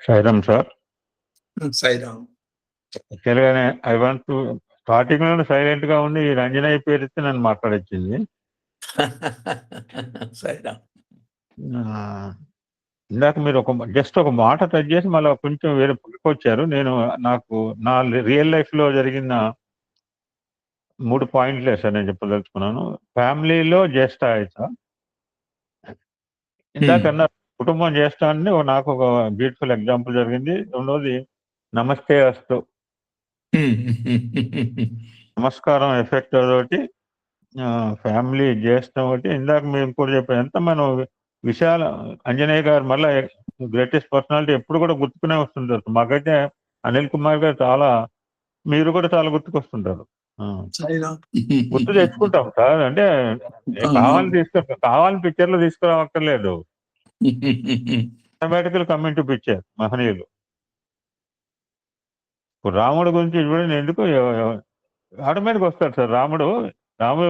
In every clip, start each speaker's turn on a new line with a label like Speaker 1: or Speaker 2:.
Speaker 1: Sairam sir.
Speaker 2: Sairam.
Speaker 1: యాక్చువల్‌గానే I want to స్టార్టింగ్‌లోనే సైలెంట్‌గా ఉండి ఈ రంజనయ్య పేరెత్తి నన్ను మాట్లాడిచ్చింది.
Speaker 2: సాయిరామ్.
Speaker 1: ఇందాక మీరు జస్ట్ ఒక మాట టచ్ చేసి మళ్ళా కొంచెం వేరే పక్కకొచ్చారు. నాకు నా రియల్ లైఫ్‌లో జరిగిన 3 పాయింట్లే సార్ నేను చెప్పదలుచుకున్నాను. ఫ్యామిలీలో జ్యేష్ఠాయుత. ఇందాకన్నారు కుటుంబం జ్యేష్ఠ అని నాకు ఒక బ్యూటిఫుల్ ఎగ్జాంపుల్ జరిగింది. రెండోది నమస్తే అస్తు. నమస్కారం ఎఫెక్ట్ అదొకటి, ఫ్యామిలీ జ్యేష్టం ఒకటి. ఇందాక మేము కూడా చెప్పాం. ఎంత మనం విశాల అంజనేయ గారు మళ్ళీ గ్రేటెస్ట్ పర్సనాలిటీ ఎప్పుడు కూడా గుర్తుకునే వస్తుంటారు. మాకైతే అనిల్ కుమార్ గారు మీరు కూడా చాలా గుర్తుకొస్తుంటారు. గుర్తు తెచ్చుకుంటాం సార్. అంటే కావాలని పిక్చర్లు తీసుకురావక్కర్లేదు. ఆటోమేటికల్ కమింగ్ టు పిక్చర్ మహనీయులు. ఇప్పుడు రాముడు గురించి చూడండి, ఎందుకు ఆటోమేటిక్ వస్తాడు సార్. రాముడు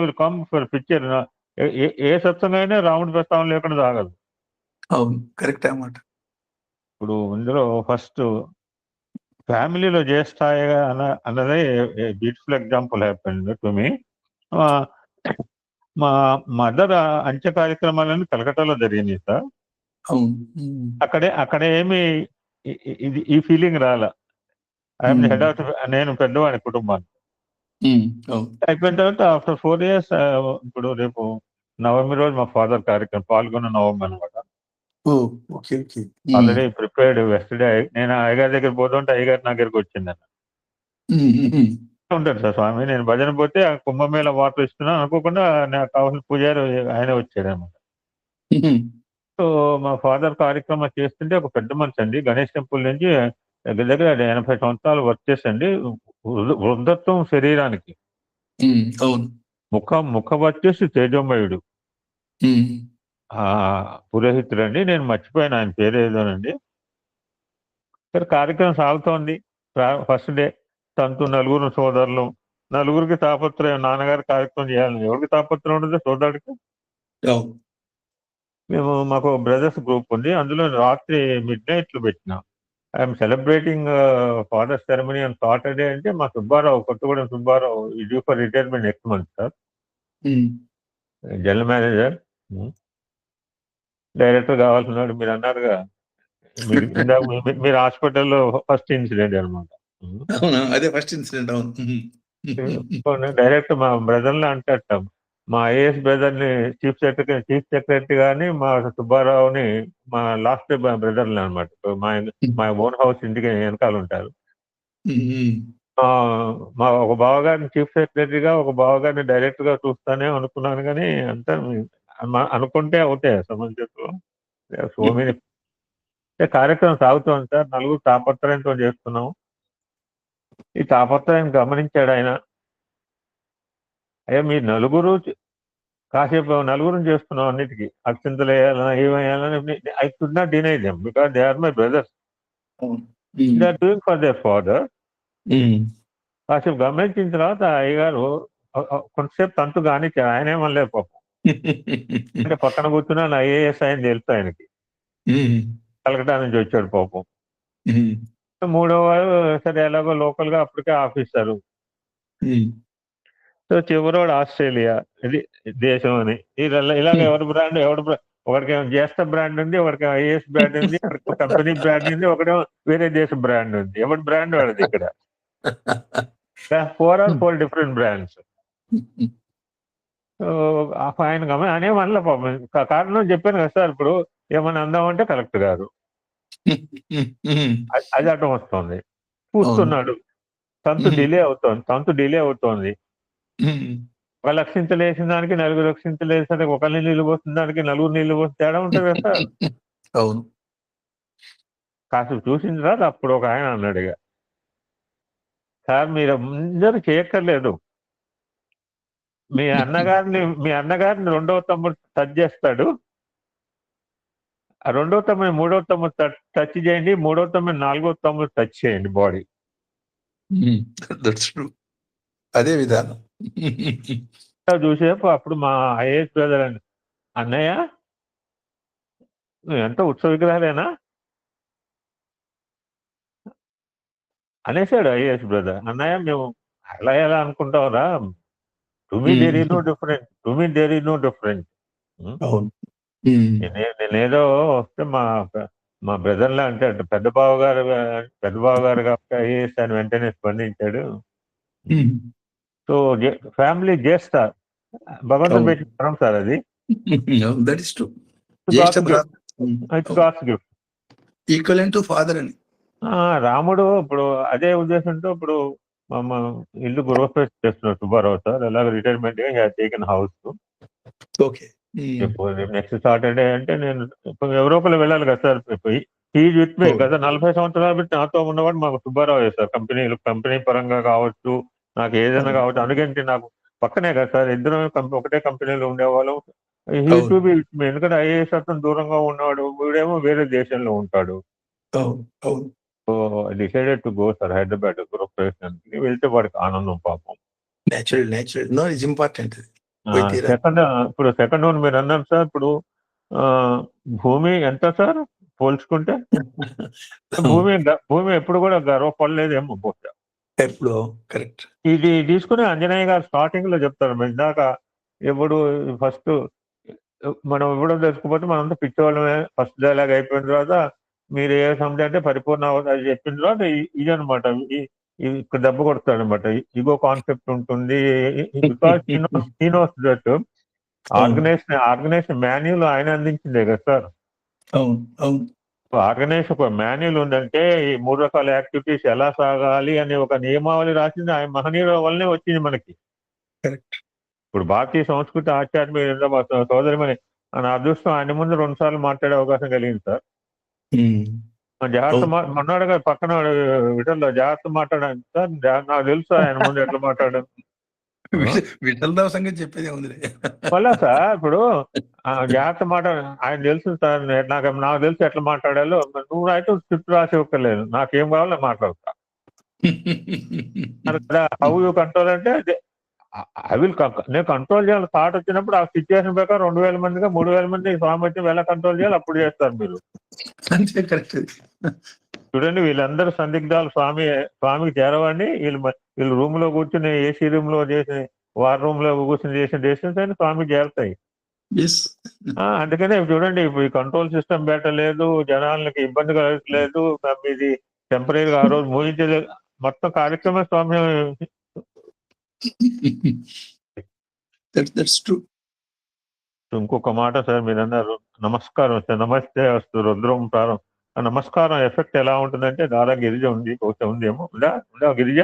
Speaker 1: విల్ కమ్ ఫర్ పిక్చర్. ఏ సత్సంగం అయినా రాముడి ప్రస్తావన లేకుండా సాగదు.
Speaker 2: అవును, కరెక్ట్ అన్నమాట.
Speaker 1: ఇప్పుడు ఇందులో ఫస్ట్ ఫ్యామిలీలో జ్యేష్ఠాయిగా అన్నదే beautiful example happened to me. మా మదర్ అంత్య కార్యక్రమాలన్నీ కలకట్టాలో జరిగినాయి సార్. అక్కడే ఏమి ఈ ఫీలింగ్ రాలా. ఐఎమ్ హెడ్ ఆఫ్, నేను పెద్దవాడి కుటుంబాన్ని. అయిపోయిన తర్వాత ఆఫ్టర్ 4 years ఇప్పుడు రేపు నవమి రోజు మా ఫాదర్ కార్యక్రమం పాల్గొన్న నవమి అనమాట. Already prepared yesterday. నేను అయ్యగారి దగ్గర పోతుంటే అయ్యగారు నా దగ్గరికి వచ్చిందన్న. ఉంటాడు సార్ స్వామి. నేను భజన పోతే ఆ కుంభమేళ వాటర్ ఇస్తున్నాను అనుకోకుండా నాకు కావాల్సిన పూజారి ఆయన వచ్చాడు అనమాట. సో మా ఫాదర్ కార్యక్రమం చేస్తుంటే ఒక పెద్ద మనిషి అండి, గణేష్ టెంపుల్ నుంచి దగ్గర 80 సంవత్సరాలు వర్క్ చేసండి. వృద్ధత్వం శరీరానికి. ముఖ వచ్చేసి తేజోమయుడు. పురోహితుడండి. నేను మర్చిపోయాను ఆయన పేరేదోనండి. సరే కార్యక్రమం సాగుతోంది. ఫస్ట్ డే తనతో నలుగురు సోదరులు, నలుగురికి తాపత్రయం. నాన్నగారు కార్యక్రమం చేయాలని ఎవరికి తాపత్రయం ఉండదు సోదరుడికి. మాకు బ్రదర్స్ గ్రూప్ ఉంది. అందులో రాత్రి మిడ్‌నైట్లు పెట్టినా. I'm celebrating father ceremony on Saturday అంటే మా సుబ్బారావు, కొత్తగూడెం సుబ్బారావు ఈ due for retirement next month sir. General manager, director కావాల్సినాడు. మీరు అన్నారుగా, మీరు హాస్పిటల్లో ఫస్ట్ ఇన్సిడెంట్ అనమాట.
Speaker 2: అదే ఫస్ట్ ఇన్సిడెంట్. అవును,
Speaker 1: డైరెక్ట్ మా బ్రదర్ని అంటట. మా ఐఏఎస్ బ్రదర్ని చీఫ్ సెక్రటరీ గాని, మా సుబ్బారావుని మా లాస్ట్ బ్రదర్ని అనమాట. మా ఓన్ హౌస్ ఇంటికి వెనకాల ఉంటారు. మా ఒక బావగారిని చీఫ్ సెక్రటరీగా, ఒక బావగారిని డైరెక్టర్ గా చూస్తానే అనుకున్నాను. కానీ అంతా అనుకుంటే అవుతాయి సమంజసంలో. సో మెనీ కార్యక్రమం సాగుతోంది సార్. నలుగురు తాపత్రయంతో చేస్తున్నాం. ఈ తాపత్రయం గమనించాడు ఆయన. అయ్యా మీ నలుగురు కాసేపు నలుగురు చేస్తున్నాం అన్నిటికీ. అత్యంతలు వేయాలన్నా ఏమేయాలని I could not deny them because they are my brothers. They are doing for their father. కాసేపు గమనించిన తర్వాత అయ్యగారు కొంతసేపు తంతు కానిచ్చారు. ఆయన ఏమనలేదు పాపం. అంటే పక్కన కూర్చున్నా నా ఐఏఎస్ ఆయన తెలుసు ఆయనకి. కలకటా నుంచి వచ్చాడు పాపం. మూడో వారు సరే ఎలాగో లోకల్ గా అప్పటికే ఆఫీసరు. సో చివరోడు ఆస్ట్రేలియా, ఇది దేశం అని. ఇలాగ ఎవరి బ్రాండ్ ఒకడికేమో జ్యేష్ఠ బ్రాండ్ ఉంది, ఒకడికేమో ఐఏఎస్ బ్రాండ్ ఉంది, ఒకడికి కంపెనీ బ్రాండ్ ఉంది, ఒకటేమో వేరే దేశం బ్రాండ్ ఉంది. ఎవరి బ్రాండ్ వాడది ఇక్కడ. 4 or 4 డిఫరెంట్ బ్రాండ్స్. ఆయన అనే మనలో పాపం కారణం చెప్పాను కదా సార్. ఇప్పుడు ఏమన్నా అందామంటే కలెక్టర్ గారు అది అడ్డం వస్తుంది. చూస్తున్నాడు, తంతు డిలే అవుతోంది. 1 లక్షింతలు వేసిన దానికి 4 లక్షింతలు వేసిన ఒకరిని నీళ్ళు పోసిన దానికి 4 నీళ్ళు పోసిన తేడా ఉంటుంది కదా సార్.
Speaker 2: అవును.
Speaker 1: కాసేపు చూసిన తర్వాత అప్పుడు ఒక ఆయన అన్నాడు, ఇక సార్ మీరు అందరూ చేయక్కర్లేదు. మీ అన్నగారిని రెండవ తమ్ముడు టచ్ చేస్తాడు. ఆ రెండవ తమ్ముడు మూడవ తమ్ముడు టచ్ చేయండి, మూడవ తమ్ముడు నాలుగవ తమ్ముడు టచ్ చేయండి బాడీ.
Speaker 2: అదే విధానం
Speaker 1: చూసేపు అప్పుడు మా ఐఏఎస్ బ్రదర్ అండి, అన్నయ్య నువ్వు ఎంత ఉత్సవ విగ్రహాలేనా, అనేసాడు ఐఏఎస్ బ్రదర్. అన్నయ్య మేము అలా ఎలా అనుకుంటావురా, to me there is no different, to me there is no different. నేనేదో వస్తే మా బ్రదర్లా అంటే పెద్ద బావ గారు కాబట్టి ఐఏఎస్ అని వెంటనే స్పందించాడు. సో ఫ్యామిలీ జ్యేష్ఠ భగవంతుడు పెట్టిన వరం సార్ అది. God's gift.
Speaker 2: Equivalent to father అని.
Speaker 1: రాముడు ఇప్పుడు అదే ఉద్దేశంతో ఇప్పుడు మా ఇల్లు గృహప్రవేశం చేస్తున్నారు సుబ్బారావు సార్. అలాగే retirement taken house.
Speaker 2: Okay.
Speaker 1: Next Saturday అంటే నేను ఎవరో ఒకరు వెళ్ళాలి కదా సార్. హీజ్ విత్ మీ గత 40 సంవత్సరాలు బట్టి నాతో ఉన్నవాడు మాకు సుబ్బారావు సార్. కంపెనీ పరంగా కావచ్చు, నాకు ఏదైనా కావచ్చు. అందుకంటే నాకు పక్కనే కదా సార్, ఇద్దరం ఒకటే కంపెనీలో ఉండేవాళ్ళం. He to be with me, ఎందుకంటే ఐఏఎస్ అతను దూరంగా ఉన్నవాడు, వీడేమో వేరే దేశంలో ఉంటాడు. So decided to go sir Hyderabad గృహప్రవేశానికి. వెళ్తే వాడికి ఆనందం పాపం. ఇప్పుడు సెకండ్ వన్ మీరు అన్నారు సార్. ఇప్పుడు భూమి ఎంత సార్ పోల్చుకుంటే? భూమి ఎప్పుడు కూడా గర్వపడలేదేమో బహుశా.
Speaker 2: ఎప్పుడు కరెక్ట్.
Speaker 1: ఇది తీసుకుని అంజనేయ గారు స్టార్టింగ్ లో చెప్తారు, ఇందాక ఎప్పుడు ఫస్ట్ మనం ఇవ్వడం తెలుసుకుపోతే మనంతా పిచ్చోళ్ళమే. ఫస్ట్ డైలాగ్ అయిపోయిన తర్వాత మీరు ఏ సమస్య అంటే పరిపూర్ణ అది చెప్పిన తర్వాత ఇది అనమాట, ఇక్కడ దెబ్బ కొడతాడు అనమాట. ఇగో కాన్సెప్ట్ ఉంటుంది. Because he knows that organization manual ఆయన అందించిందే కదా సార్. ఆర్గనైజేషన్ ఒక మాన్యువల్ ఉందంటే ఈ 3 రకాల యాక్టివిటీస్ ఎలా సాగాలి అనే ఒక నియమావళి రాసింది ఆయన మహనీయుల వల్లనే వచ్చింది మనకి. ఇప్పుడు భారతీయ సంస్కృతి ఆధ్యాత్మిక సోదరిమని నా అదృష్టం ఆయన ముందు 2 సార్లు మాట్లాడే అవకాశం కలిగింది సార్. జాగ్రత్త మొన్నాడు కదా పక్కన విటల్లో జాగ్రత్త మాట్లాడాను సార్. నాకు తెలుసు ఆయన ముందు ఎట్లా మాట్లాడాను.
Speaker 2: చెప్పేది
Speaker 1: మళ్ళా సార్ ఇప్పుడు జాగ్రత్త ఆయన తెలుసు సార్. నాకు తెలుసు ఎట్లా మాట్లాడాలో. నువ్వు అయితే స్క్రిప్ట్ రాసి ఇవ్వలేదు, నాకేం కావాలో మాట్లాడతా. హౌ యూ కంట్రోల్ అంటే నేను కంట్రోల్ చేయాలి. థాట్ వచ్చినప్పుడు ఆ సిచ్యువేషన్ ప్రకారం 2000 మందిగా 3000 మంది స్వామి వచ్చి ఎలా కంట్రోల్ చేయాలి అప్పుడు చేస్తారు మీరు. చూడండి వీళ్ళందరూ సందిగ్ధాలు స్వామికి చేరవండి. వీళ్ళు రూమ్ లో కూర్చుని ఏసీ రూమ్ లో చేసి వార్ రూమ్ లో కూర్చొని చేసిన డెసిషన్స్ అని స్వామికి చేరుతాయి. అందుకనే చూడండి ఇప్పుడు ఈ కంట్రోల్ సిస్టమ్ పెట్టలేదు, జనాలకి ఇబ్బంది కలగట్లేదు, ఇది టెంపరీగా ఆ రోజు ముగించలేదు, మొత్తం కార్యక్రమం స్వామి. ఇంకొక మాట సార్, మీరు అన్నారు నమస్కారం సార్, నమస్తే అస్తు రుద్రం ప్రారం. ఆ నమస్కారం ఎఫెక్ట్ ఎలా ఉంటుందంటే దాదా గిరిజ ఉంది, కొంచెం ఉందేమో. ఉందా గిరిజ?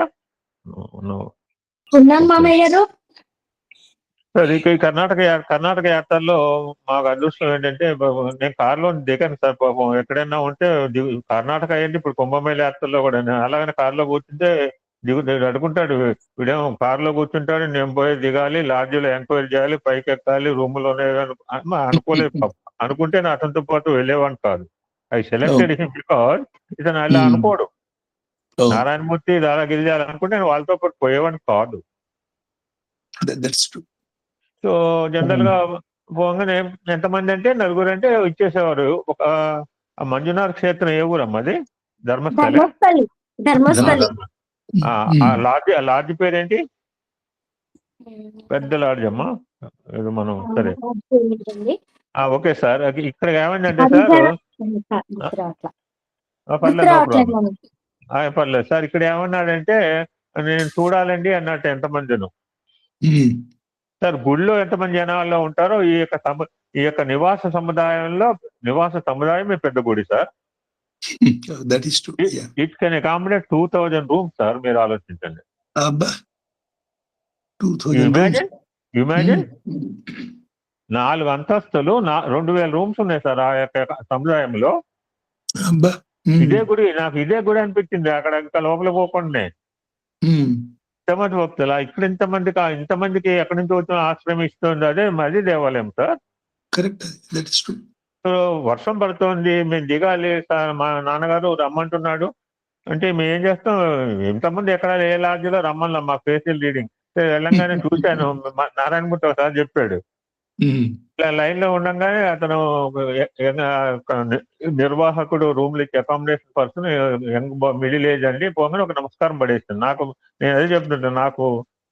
Speaker 1: సార్ ఇక కర్ణాటక యాత్రలో మాకు అదృష్టం ఏంటంటే నేను కారులో దిగాను సార్. పాపం ఎక్కడైనా ఉంటే కర్ణాటక ఏంటి ఇప్పుడు కుంభమేళ యాత్రలో కూడా అలాగనే కారులో కూర్చుంటే అడుగుంటాడు వీడేమో కారులో కూర్చుంటాడు, నేను పోయి దిగాలి, లాడ్జీలో ఎంక్వైరీ చేయాలి, పైకి ఎక్కాలి, రూమ్లోనే అనుకోలేదు. అనుకుంటే నా అతనితో పాటు వెళ్ళేవాడిని కాదు. ఐ సెలెక్టెడ్ హిమ్ బికాజ్ ఇతను అలా అనుకోడు. నారాయణమూర్తి దాదా గిరిజాలు అనుకుంటే నేను వాళ్ళతో పాటు పోయేవాడిని కాదు. సో జనరల్ గా పోగానే ఎంతమంది అంటే 4 అంటే ఇచ్చేసేవారు. ఒక మంజునాథ్ క్షేత్రం ఏ ఊరమ్మా అది? ధర్మస్థలి. లాడ్జ్ పేరేంటి? పెద్ద లాడ్జ్ అమ్మా ఇది మనం. సరే ఓకే సార్. ఇక్కడ ఏమైందంటే సార్ పర్లేదు సార్, ఇక్కడ ఏమన్నాడంటే నేను చూడాలండి అన్నట్టు ఎంతమందిను. సార్ గుడిలో ఎంతమంది జనాల్లో ఉంటారో ఈ యొక్క నివాస సముదాయమే పెద్ద గుడి sir. It can accommodate 2000 rooms sir. మీరు ఆలోచించండి. ఇమాజిన్ 4 అంతస్తులు 2000 రూమ్స్ ఉన్నాయి సార్ ఆ యొక్క సముదాయంలో. ఇదే గుడి అనిపించింది అక్కడ ఇంకా లోపల పోకుండా. ఇంతమంది భక్తులు ఇక్కడ ఇంతమందికి ఎక్కడి నుంచి వచ్చిన ఆశ్రయం ఇస్తుంది. అది దేవాలయం సార్. వర్షం పడుతోంది, మేము దిగాలి సార్, మా నాన్నగారు రమ్మంటున్నాడు అంటే మేము ఏం చేస్తాం, ఇంతమంది ఎక్కడ ఏ లాడ్జ్లో రమ్మన్నా మా ఫేషియల్ రీడింగ్ తెలంగాణ చూశాను. నారాయణమూర్తి ఒకసారి చెప్పాడు ఇలా లైన్ లో ఉండగానే అతను ఒక నిర్వాహకుడు రూమ్ లో accommodation person young middle age అండి పోగానే ఒక నమస్కారం పడేసాను. నాకు నేను అదే చెప్తుంటాను, నాకు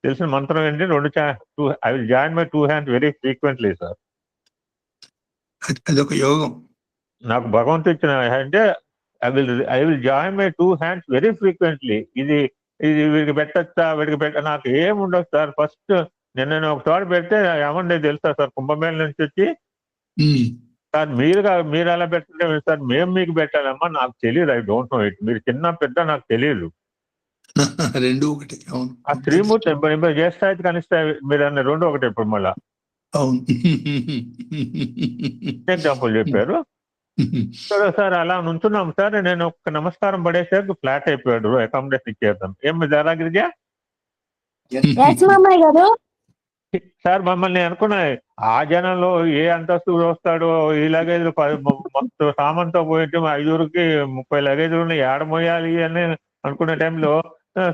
Speaker 1: తెలిసిన మంత్రం ఏంటి, I will join my 2 hands very frequently sir.
Speaker 2: అదొక యోగం.
Speaker 1: నాకు భగవంతు ఇచ్చిన అంటే I will join my 2 hands very frequently. ఇది ఇది వీడికి పెట్టచ్చా వీడికి నాకు ఏముండదు సార్. ఫస్ట్ నేను ఒక చోట పెడితే ఏమండే తెలుసా సార్, కుంభమేళ నుంచి వచ్చి సార్ మీరు అలా పెట్టుకుంటే సార్ మేము మీకు పెట్టాలమ్మా, నాకు తెలియదు, ఐ డోంట్ నో ఇట్. మీరు చిన్న పెద్ద నాకు తెలియదు.
Speaker 2: రెండు ఒకటి.
Speaker 1: ఆ శ్రీమూర్తి జ్యేష్ఠాయితీ కనిష్టాయి మీరు అన్న రెండు ఒకటి. ఇప్పుడు మళ్ళా
Speaker 2: అవును
Speaker 1: ఎగ్జాంపుల్ చెప్పారు సార్. అలా నుంచున్నాం సార్, నేను ఒక నమస్కారం పడేసరికి ఫ్లాట్ అయిపోయాడు, అకామిడేషన్ ఇచ్చేద్దాం. ఏం జరాగిరిజా సార్ మమ్మల్ని అనుకున్నా ఆ జనంలో ఏ అంతస్తు వస్తాడో ఈ లగేజ్ మొత్తం సామాన్తో పోయింటే 5కి 30 లగేజ్లు ఉన్నాయి, ఏడ మోయాలి అని అనుకునే టైంలో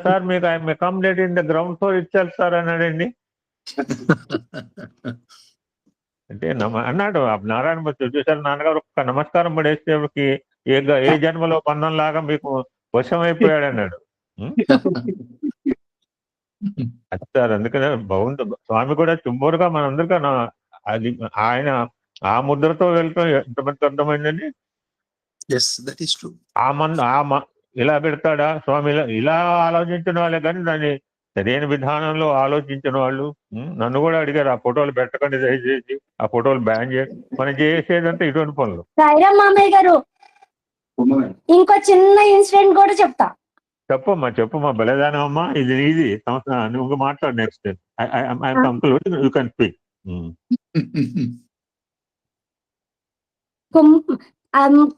Speaker 1: సార్ మీకు I'm accommodate in the ground floor ఇచ్చారు సార్ అన్నాడండి. అంటే అన్నాడు నారాయణ మూర్తి, చూసారు నాన్నగారు ఒక్క నమస్కారం పడేసేకి ఏ జన్మలో బంధం లాగా మీకు వశం అయిపోయాడు అన్నాడు. అది సార్ అందుకనే బాగుంటుంది. స్వామి కూడా చుమ్మూరుగా మనందరికీ అది ఆయన ఆ ముద్రతో వెళ్తాం ఎంతమంది అర్థమైందండి. ఇలా పెడతాడా స్వామి, ఇలా ఆలోచించిన వాళ్ళే కానీ దాన్ని సరైన విధానంలో ఆలోచించిన వాళ్ళు. నన్ను కూడా అడిగారు ఆ ఫోటోలు పెట్టకండి దయచేసి, ఆ ఫోటోలు బ్యాన్ చేయండి. మనం చేసేదంతా ఇటువంటి పనులు.
Speaker 3: మామయ్య గారు ఇంకో చిన్న ఇన్సిడెంట్ కూడా చెప్తా.
Speaker 1: చెప్పమ్మా బలదానం అమ్మా. ఇది సంవత్సరం నువ్వు మాట్లాడు. Next you can speak.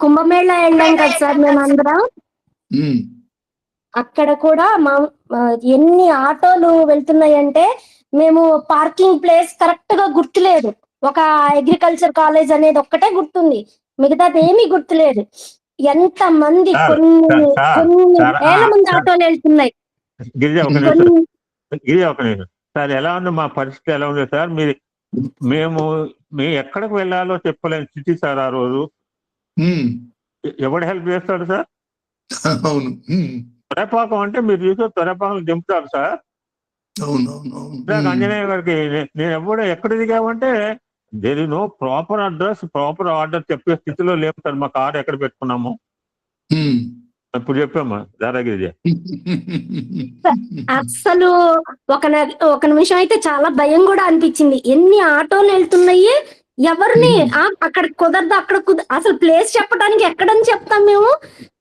Speaker 3: Kumbh Mela వెళ్ళాం కదా సార్ మేమందరం. అక్కడ కూడా ఎన్ని ఆటోలు వెళ్తున్నాయంటే మేము పార్కింగ్ ప్లేస్ కరెక్ట్ గా గుర్తులేదు. ఒక అగ్రికల్చర్ కాలేజ్ అనేది ఒక్కటే గుర్తుంది, మిగతాది ఏమీ గుర్తులేదు. ఎంత మంది కొన్ని వేల మంది ఆటోలు వెళ్తున్నాయి.
Speaker 1: గిరిజ ఒక నిమిషం సార్, ఎలా ఉంది మా పరిస్థితి, ఎలా ఉంది సార్? మేము ఎక్కడికి వెళ్ళాలో చెప్పలేని స్థితి సార్. ఆ రోజు ఎవడు హెల్ప్ చేస్తాడు సార్?
Speaker 2: అవును.
Speaker 1: త్వరపాకం అంటే మీరు చూసే త్వరపాకం దింపుతారు సార్. ఆంజనేయ గారికి నేను ఎక్కడ దిగామంటే there is no proper address, proper order చెప్పే స్థితిలో లేవు సార్. మా కారు ఎక్కడ పెట్టుకున్నాము ఇప్పుడు చెప్పామా దారాగిరి.
Speaker 3: అసలు ఒక నిమిషం అయితే చాలా భయం కూడా అనిపించింది. ఎన్ని ఆటోలు వెళ్తున్నాయి, ఎవరిని అక్కడ కుదరదు, అసలు ప్లేస్ చెప్పడానికి ఎక్కడని చెప్తాం మేము,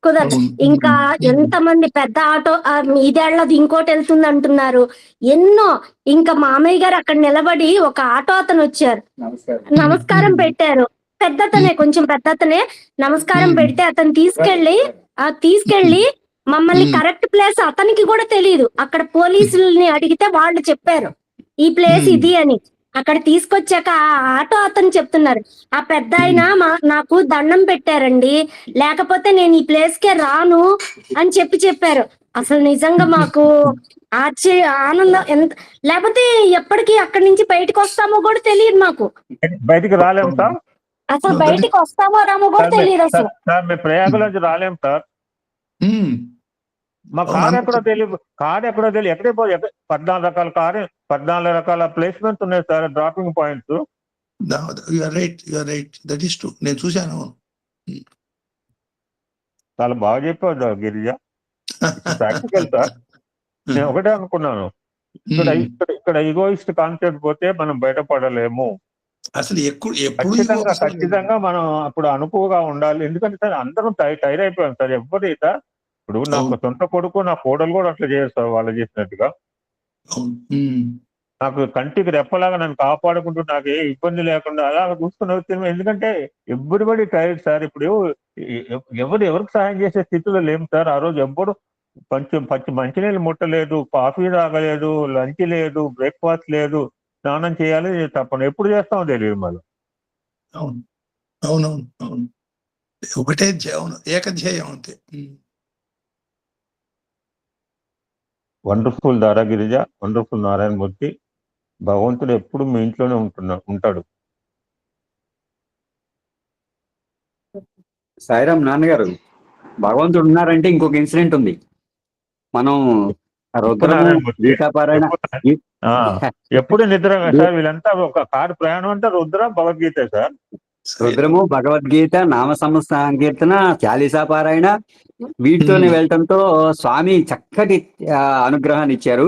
Speaker 3: కుదరదు. ఇంకా ఎంతమంది పెద్ద ఆటో ఇదేళ్లది ఇంకోటి వెళ్తుంది అంటున్నారు ఎన్నో. ఇంకా మామయ్య గారు అక్కడ నిలబడి ఒక ఆటో అతను వచ్చారు, నమస్కారం పెట్టారు. పెద్దతనే, కొంచెం పెద్దతనే నమస్కారం పెడితే అతను తీసుకెళ్లి మమ్మల్ని కరెక్ట్ ప్లేస్ అతనికి కూడా తెలియదు. అక్కడ పోలీసుల్ని అడిగితే వాళ్ళు చెప్పారు ఈ ప్లేస్ ఇది అని. అక్కడ తీసుకొచ్చాక ఆ ఆటో అతను చెప్తున్నారు, ఆ పెద్ద ఆయన నాకు దండం పెట్టారండి, లేకపోతే నేను ఈ ప్లేస్ కే రాను అని చెప్పారు. అసలు నిజంగా మాకు ఆనందం ఎంత, లేకపోతే ఎప్పటికీ అక్కడి నుంచి బయటకు వస్తామో కూడా తెలియదు మాకు.
Speaker 1: బయటికి రాలేము సార్,
Speaker 3: అసలు బయటికి వస్తామో రామో కూడా తెలియదు. అసలు
Speaker 1: మేము ప్రయాగలోంచి రాలేము సార్. మా కారు ఎక్కడో తెలియదు, ఎక్కడే పోయి 14 రకాల ప్లేస్మెంట్స్ ఉన్నాయి సార్, డ్రాపింగ్ పాయింట్స్.
Speaker 2: నేను చూశాను.
Speaker 1: చాలా బాగా చెప్పావు గిరిజ, ప్రాక్టికల్ సార్. నేను ఒకటే అనుకున్నాను, ఇక్కడ ఈగోయిస్ట్ కాన్సెప్ట్ పోతే మనం బయటపడలేము.
Speaker 2: అసలు
Speaker 1: ఖచ్చితంగా మనం అప్పుడు అనుకువగా ఉండాలి. ఎందుకంటే సార్ అందరం టైర్ అయిపోయాం సార్. ఎవరైతే ఇప్పుడు నాకు సొంత కొడుకు, నా కోడలు కూడా అట్లా చేయరు సార్ వాళ్ళు చేసినట్టుగా. నాకు కంటికి రెప్పలాగా నన్ను కాపాడుకుంటూ నాకు ఏ ఇబ్బంది లేకుండా అలా చూసుకుని వచ్చాను. ఎందుకంటే ఎవ్రీబడి టైర్డ్ సార్. ఇప్పుడు ఎవరికి సహాయం చేసే స్థితిలో లేము సార్. ఆ రోజు ఎవ్వరు పచ్చి మంచినీళ్ళు ముట్టలేదు, కాఫీ తాగలేదు, లంచ్ లేదు, బ్రేక్ఫాస్ట్ లేదు. స్నానం చేయాలి తప్పను, ఎప్పుడు చేస్తామో తెలియదు మళ్ళీ.
Speaker 2: అవునవును, ఒకటే ఏకధ్యేయం అంతే.
Speaker 1: Wonderful దారాగిరిజ, wonderful Narayana Murthy. భగవంతుడు ఎప్పుడు మీ ఇంట్లోనే ఉంటాడు.
Speaker 4: సాయిరామ్ నాన్నగారు, భగవంతుడు ఉన్నారంటే ఇంకొక ఇన్సిడెంట్ ఉంది. మనం రుద్రము
Speaker 1: నారాయణమూర్తి
Speaker 4: గీతాపారాయణ
Speaker 1: ఆ, ఎప్పుడు నిద్ర సార్ వీళ్ళంతా ఒక కారు ప్రయాణం అంటే రుద్ర భగవద్గీత సార్.
Speaker 4: రుద్రము, భగవద్గీత, నామ సంకీర్తన, చాలీసా పారాయణ వీటితోనే వెళ్ళటంతో స్వామి చక్కటి అనుగ్రహాన్ని ఇచ్చారు.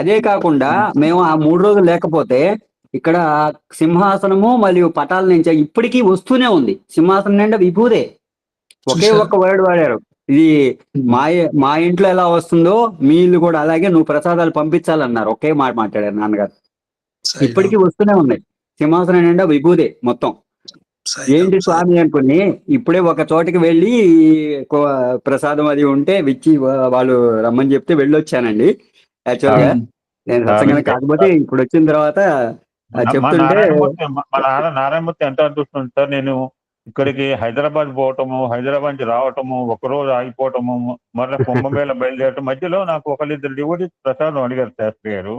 Speaker 4: అదే కాకుండా మేము ఆ 3 రోజులు లేకపోతే ఇక్కడ సింహాసనము మరియు పటాల నుంచి ఇప్పటికీ వస్తూనే ఉంది. సింహాసనం నిండా విభూదే, ఒకే ఒక్క వర్డ్ వాడారు, ఇది మా ఇంట్లో ఎలా వస్తుందో మీ ఇల్లు కూడా అలాగే నువ్వు ప్రసాదాలు పంపించాలన్నారు. ఒకే మాట మాట్లాడారు నాన్నగారు. ఇప్పటికీ వస్తూనే ఉన్నాయి. సింహాసనం నిండా విభూదే మొత్తం. ఏంటి స్వామి అనుకుని ఇప్పుడే ఒక చోటికి వెళ్ళి ప్రసాదం అది ఉంటే విచ్చి వాళ్ళు రమ్మని చెప్తే వెళ్ళొచ్చానండి. యాక్చువల్ గా నేను సత్సంగా కాకపోతే ఇప్పుడు వచ్చిన తర్వాత చెప్తుంటే
Speaker 1: నారాయణమూర్తి ఎంత అదృష్టం సార్. నేను ఇక్కడికి హైదరాబాద్ పోవటము, హైదరాబాద్ నుంచి రావటము, ఒకరోజు ఆగిపోవటము, మరలా కుంభమేళ బయలుదేరటం, మధ్యలో నాకు 1-2 డివోటీస్ ప్రసాదం అడిగారు శాస్త్రి గారు.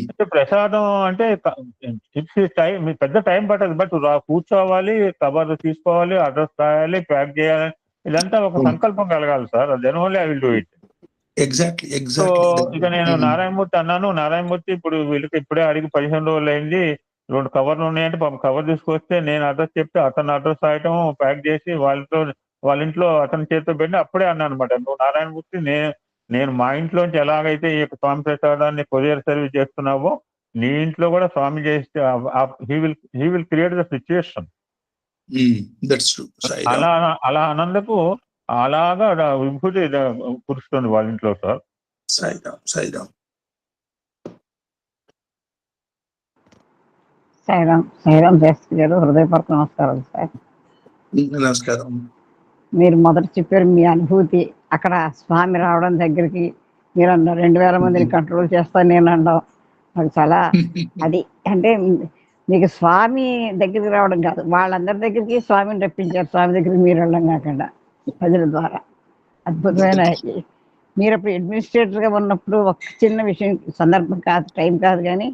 Speaker 1: అంటే ప్రసాదం అంటే టైం పెద్ద టైం పట్టదు, బట్ కూర్చోవాలి, కబర్ తీసుకోవాలి, అడ్రస్ రాయాలి, ప్యాక్ చేయాలి, ఇదంతా ఒక సంకల్పం కలగాలి sir. Then only I will do it. So ఇక నేను నారాయణమూర్తి అన్నాను, నారాయణమూర్తి ఇప్పుడు వీళ్ళకి ఇప్పుడే అడిగి 15 రోజులు అయింది, 2 కవర్లు ఉన్నాయంటే కవర్ తీసుకొస్తే నేను అడ్రస్ చెప్తే అతను అడ్రస్ రాయటం, ప్యాక్ చేసి వాళ్ళ ఇంట్లో అతని చేతితో పెట్టి అప్పుడే అన్నాను అనమాట, నువ్వు నారాయణమూర్తి నేను మా ఇంట్లోంచి ఎలాగైతే ఈ స్వామి ప్రసాదాన్ని కొరియర్ సర్వీస్ చేస్తున్నావో నీ ఇంట్లో కూడా స్వామి చేస్తే he will create the situation. అలా అన్నందుకు అలాగా విభూతి కురుస్తుంది వాళ్ళ ఇంట్లో సార్.
Speaker 5: సాయిరామ్ శాస్త్రి గారు, హృదయపూర్వక నమస్కారం సార్.
Speaker 2: నమస్కారం.
Speaker 5: మీరు మొదట చెప్పారు మీ అనుభూతి, అక్కడ స్వామి రావడం దగ్గరికి మీరు అన్నారు 2000 మందిని కంట్రోల్ చేస్తాను నేను అనడం నాకు చాలా అది అంటే మీకు స్వామి దగ్గరికి రావడం కాదు, వాళ్ళందరి దగ్గరికి స్వామిని రప్పించారు. స్వామి దగ్గరికి మీరు వెళ్ళడం కాకుండా ప్రజల ద్వారా అద్భుతమైన. మీరు అప్పుడు అడ్మినిస్ట్రేటర్గా ఉన్నప్పుడు ఒక చిన్న విషయం, సందర్భం కాదు, టైం కాదు, కానీ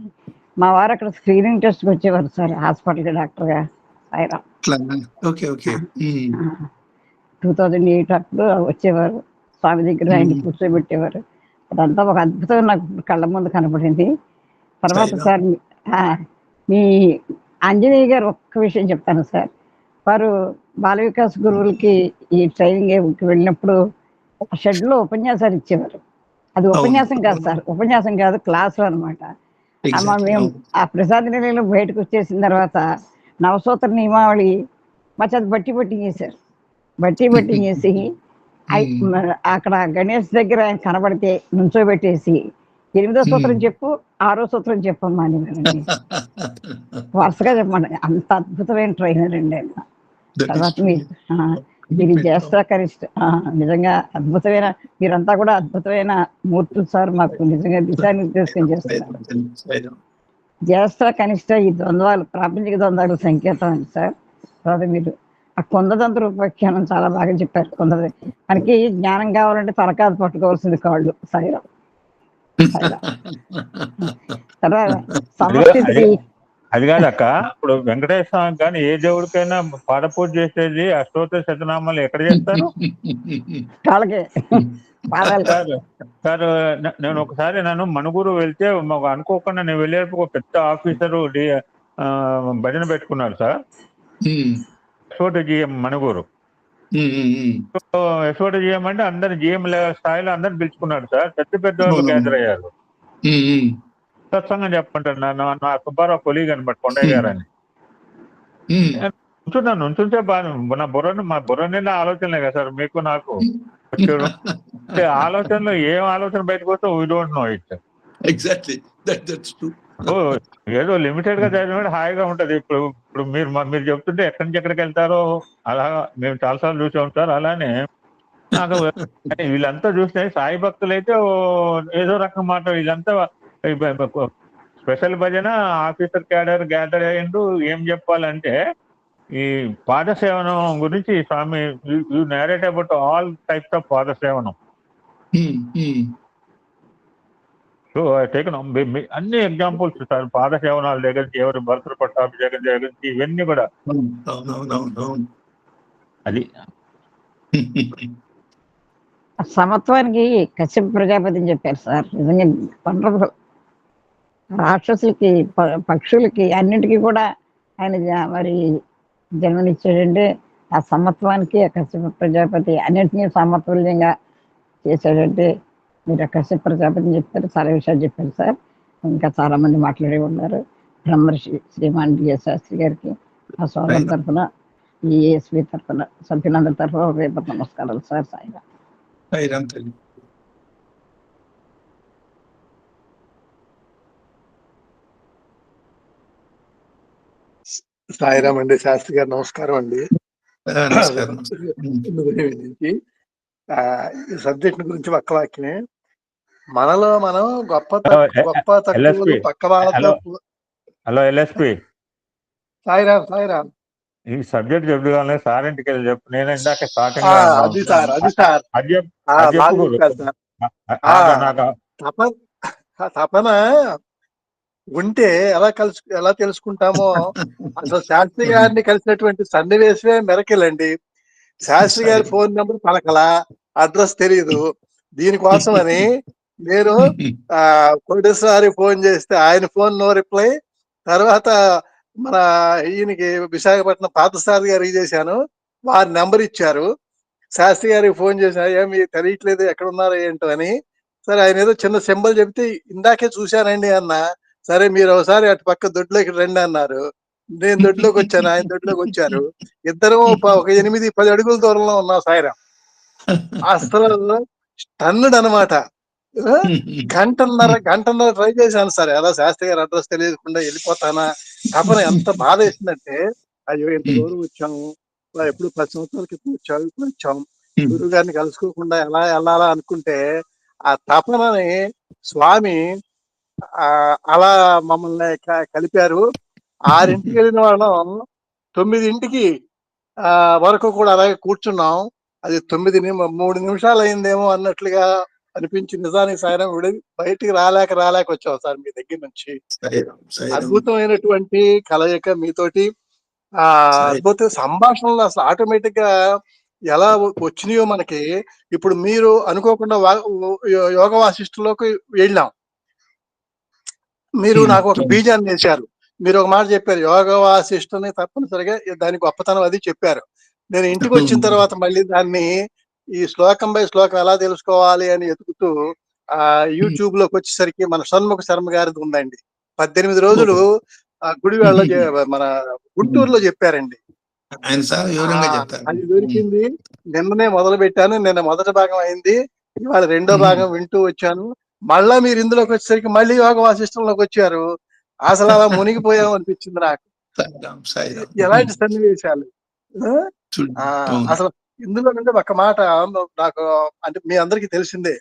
Speaker 5: మా వారు అక్కడ స్క్రీనింగ్ టెస్ట్కి వచ్చేవారు సార్, హాస్పిటల్కి డాక్టర్గా. సాయిరామ్ 2008 అప్పుడు వచ్చేవారు, స్వామి దగ్గర ఆయన కూర్చోబెట్టేవారు. అదంతా ఒక అద్భుతం నాకు కళ్ళ ముందు కనపడింది. తర్వాత సార్ మీ ఆంజనేయ గారు ఒక్క విషయం చెప్తాను సార్. వారు బాల వికాస్ గురువులకి ఈ ట్రైనింగ్ వెళ్ళినప్పుడు ఆ షెడ్లో ఉపన్యాసాలు ఇచ్చేవారు. అది ఉపన్యాసం కాదు సార్, ఉపన్యాసం కాదు, క్లాసులు అనమాట. మేము ఆ ప్రసాద నిలయంలో బయటకు వచ్చేసిన తర్వాత నవసూత్ర నియమావళి మా చేత బట్టి చేశారు. బట్టి చేసి అక్కడ గణేష్ దగ్గర ఆయన కనబడితే నుంచోబెట్టేసి 8వ సూత్రం చెప్పు, 6వ సూత్రం చెప్పమ్మా అని వరుసగా చెప్పండి. అంత అద్భుతమైన ట్రైనర్ అండి ఆయన. తర్వాత మీరు జ్యేష్ఠ కనిష్ట నిజంగా అద్భుతమైన, మీరంతా కూడా అద్భుతమైన మూర్తులు సార్. మాకు నిజంగా దిశానిర్దేశం చేస్తున్నారు. జ్యేష్ఠ కనిష్ట ఈ ద్వంద్వాలు ప్రాపంచిక ద్వంద్వాలకు సంకేతం అండి సార్. తర్వాత మీరు ఆ కొందదంతర ఉపాఖ్యానం చాలా బాగా చెప్పారు. మనకి జ్ఞానం కావాలంటే తలకాదు పట్టుకోవాల్సింది కాళ్ళు. సాయిరామ్. తర్వాత సమస్థితికి
Speaker 1: అది కాదక్క, ఇప్పుడు వెంకటేశ్వర స్వామి కానీ ఏ దేవుడికైనా పాదపూజ చేసేది అష్టోత్తర శతనామాలు ఎక్కడ చేస్తారు? సార్ నేను ఒకసారి మణుగూరు వెళ్తే అనుకోకుండా నేను వెళ్ళేటప్పుడు ఒక పెద్ద ఆఫీసరు భజన పెట్టుకున్నారు సార్. యశోట జిఎం మణుగూరు. యశోట జిఎం అంటే అందరు జిఎం స్థాయిలో అందరు పిలుచుకున్నారు సార్. పెద్ద వాళ్ళు గ్యాదర్ అయ్యారు. సత్సంగం చెప్పంటారు. నా సుబ్బారావు కొలీగ్ అనమాట, కొండయ్య గారు అని. ఉంచుంటే బాగా మా బుర్రనే ఆలోచనలే కదా సార్ మీకు నాకు వచ్చారు. ఆలోచనలో ఏం ఆలోచన బయటకు వస్తే వీ డోంట్ నో ఇట్. ఏదో లిమిటెడ్ గా చదివిన హాయిగా ఉంటది. ఇప్పుడు మీరు చెప్తుంటే ఎక్కడి నుంచి ఎక్కడికి వెళ్తారో అలా మేము చాలాసార్లు చూసాం సార్. అలానే నాకు వీళ్ళంతా చూస్తే సాయి భక్తులు అయితే ఏదో రకం మాట, వీళ్ళంతా స్పెషల్ భజన ఆఫీసర్ క్యాడర్ గ్యాదర్ అయ్యిండు. ఏం చెప్పాలంటే ఈ పాదసేవనం గురించి Swami you narrate about all types of పాదసేవనం. సో ఐ టేకన్ అన్ని ఎగ్జాంపుల్స్ సార్, పాద సేవనాల దగ్గర నుంచి, ఎవరు భరతుల పట్టాభిషేకం దగ్గర నుంచి, ఇవన్నీ కూడా అది
Speaker 5: సమత్వానికి కశ్యప ప్రజాపతి అని చెప్పారు సార్. నిజంగా వండర్ఫుల్. రాక్షసులకి పక్షులకి అన్నిటికీ కూడా ఆయన మరి జన్మనిచ్చాడంటే ఆ సమత్వానికి ఆ కశ్యప ప్రజాపతి అన్నింటినీ సమతుల్యంగా చేశాడంటే మీరు ఆ కశ్యప ప్రజాపతి చెప్పారు, చాలా విషయాలు చెప్పారు సార్. ఇంకా చాలా మంది మాట్లాడే ఉన్నారు. బ్రహ్మర్షి శ్రీమాన్ డిఎస్ శాస్త్రి గారికి ఆ సోదరు తరఫున, ఈ ఏఎస్వి తరఫున, సభ్యులందరి తరఫున రేపు నమస్కారాలు సార్. సాయిరామ్.
Speaker 2: సాయిరామ్ అండి. శాస్త్రి గారు నమస్కారం అండి. ఈ సబ్జెక్ట్ గురించి ఒక్క వాక్యమే. మనలో మనం గొప్ప తక్కువలు పక్క వాళ్ళతో.
Speaker 1: హలో ఎల్ఎస్పి,
Speaker 2: సాయిరామ్
Speaker 1: ఈ సబ్జెక్ట్ చెప్పుగానే సార్ ఇంటికి వెళ్ళి చెప్పు. నేను ఇందాక స్టార్టింగ్
Speaker 2: తపన ఉంటే ఎలా తెలుసుకుంటామో అసలు శాస్త్రి గారిని కలిసినటువంటి సన్నివేశమే మెరకెళ్ళండి. శాస్త్రి గారి ఫోన్ నెంబర్ పలకలా, అడ్రస్ తెలియదు. దీనికోసమని నేను కోటేశ్వరి ఫోన్ చేస్తే ఆయన ఫోన్ నో రిప్లై. తర్వాత మన ఈయనకి విశాఖపట్నం పార్థసారథి గారికి చేశాను, వారి నెంబర్ ఇచ్చారు. శాస్త్రి గారికి ఫోన్ చేశాను, ఏమి తెలియట్లేదు ఎక్కడ ఉన్నారో ఏంటో అని. సరే ఆయన ఏదో చిన్న సింబల్ చెప్తే ఇందాకే చూశానండి అన్న. సరే మీరు ఒకసారి అటు పక్క దొడ్లోకి రండి అన్నారు. నేను దొడ్లోకి వచ్చాను, ఆయన దొడ్లోకి వచ్చారు. ఇద్దరం ఒక 8-10 అడుగుల దూరంలో ఉన్నాం. సాయిరాం అసలు స్టన్నుడ్ అనమాట. గంటన్నర ట్రై చేశాను సార్. ఎలా శాస్త్రి గారు అడ్రస్ తెలియకుండా వెళ్ళిపోతానా. తపన ఎంత బాధ వేసిందంటే, అయ్యో ఎంత దూరం వచ్చాము, ఎప్పుడు 10 సంవత్సరాల క్రితం వచ్చాము, ఇప్పుడు వచ్చాము, గురువు గారిని కలుసుకోకుండా ఎలా వెళ్ళాలా అనుకుంటే, ఆ తపనని స్వామి అలా మమ్మల్ని కలిపారు. 6ంటికి వెళ్ళిన వాళ్ళం 9ంటికి వరకు కూడా అలాగే కూర్చున్నాం. అది 3 నిమిషాలు అయిందేమో అన్నట్లుగా అనిపించి, నిజానికి సాయిరాం బయటికి రాలేక వచ్చాం సార్ మీ దగ్గర నుంచి. అద్భుతమైనటువంటి కలయిక మీతోటి. అద్భుత సంభాషణలు అసలు ఆటోమేటిక్ గా ఎలా వచ్చినాయో మనకి. ఇప్పుడు మీరు అనుకోకుండా యోగ వాసిష్ఠులోకి వెళ్ళాం. మీరు నాకు ఒక బీజాన్ని వేశారు. మీరు ఒక మాట చెప్పారు, యోగ వాసిష్ఠుని తప్పనిసరిగా దాని గొప్పతనం అది చెప్పారు. నేను ఇంటికి వచ్చిన తర్వాత మళ్ళీ దాన్ని ఈ శ్లోకం బై శ్లోకం ఎలా తెలుసుకోవాలి అని ఎతుకుతూ యూట్యూబ్ లోకి వచ్చేసరికి మన షణ్ముఖ శర్మ గారిది ఉందండి. 18 రోజులు గుడివాడలో మన గుంటూరులో చెప్పారండి. అది దొరికింది. నిన్ననే మొదలు పెట్టాను. నిన్న మొదటి భాగం అయింది, ఇవాళ రెండో భాగం వింటూ వచ్చాను. మళ్ళా మీరు ఇందులోకి వచ్చేసరికి మళ్ళీ యోగ వాసిష్టంలోకి వచ్చారు. అసలు అలా మునిగిపోయాం అనిపించింది నాకు. ఎలాంటి సన్నివేశాలు. అసలు ఇందులో నుండి ఒక మాట నాకు, అంటే మీ అందరికీ తెలిసిందే,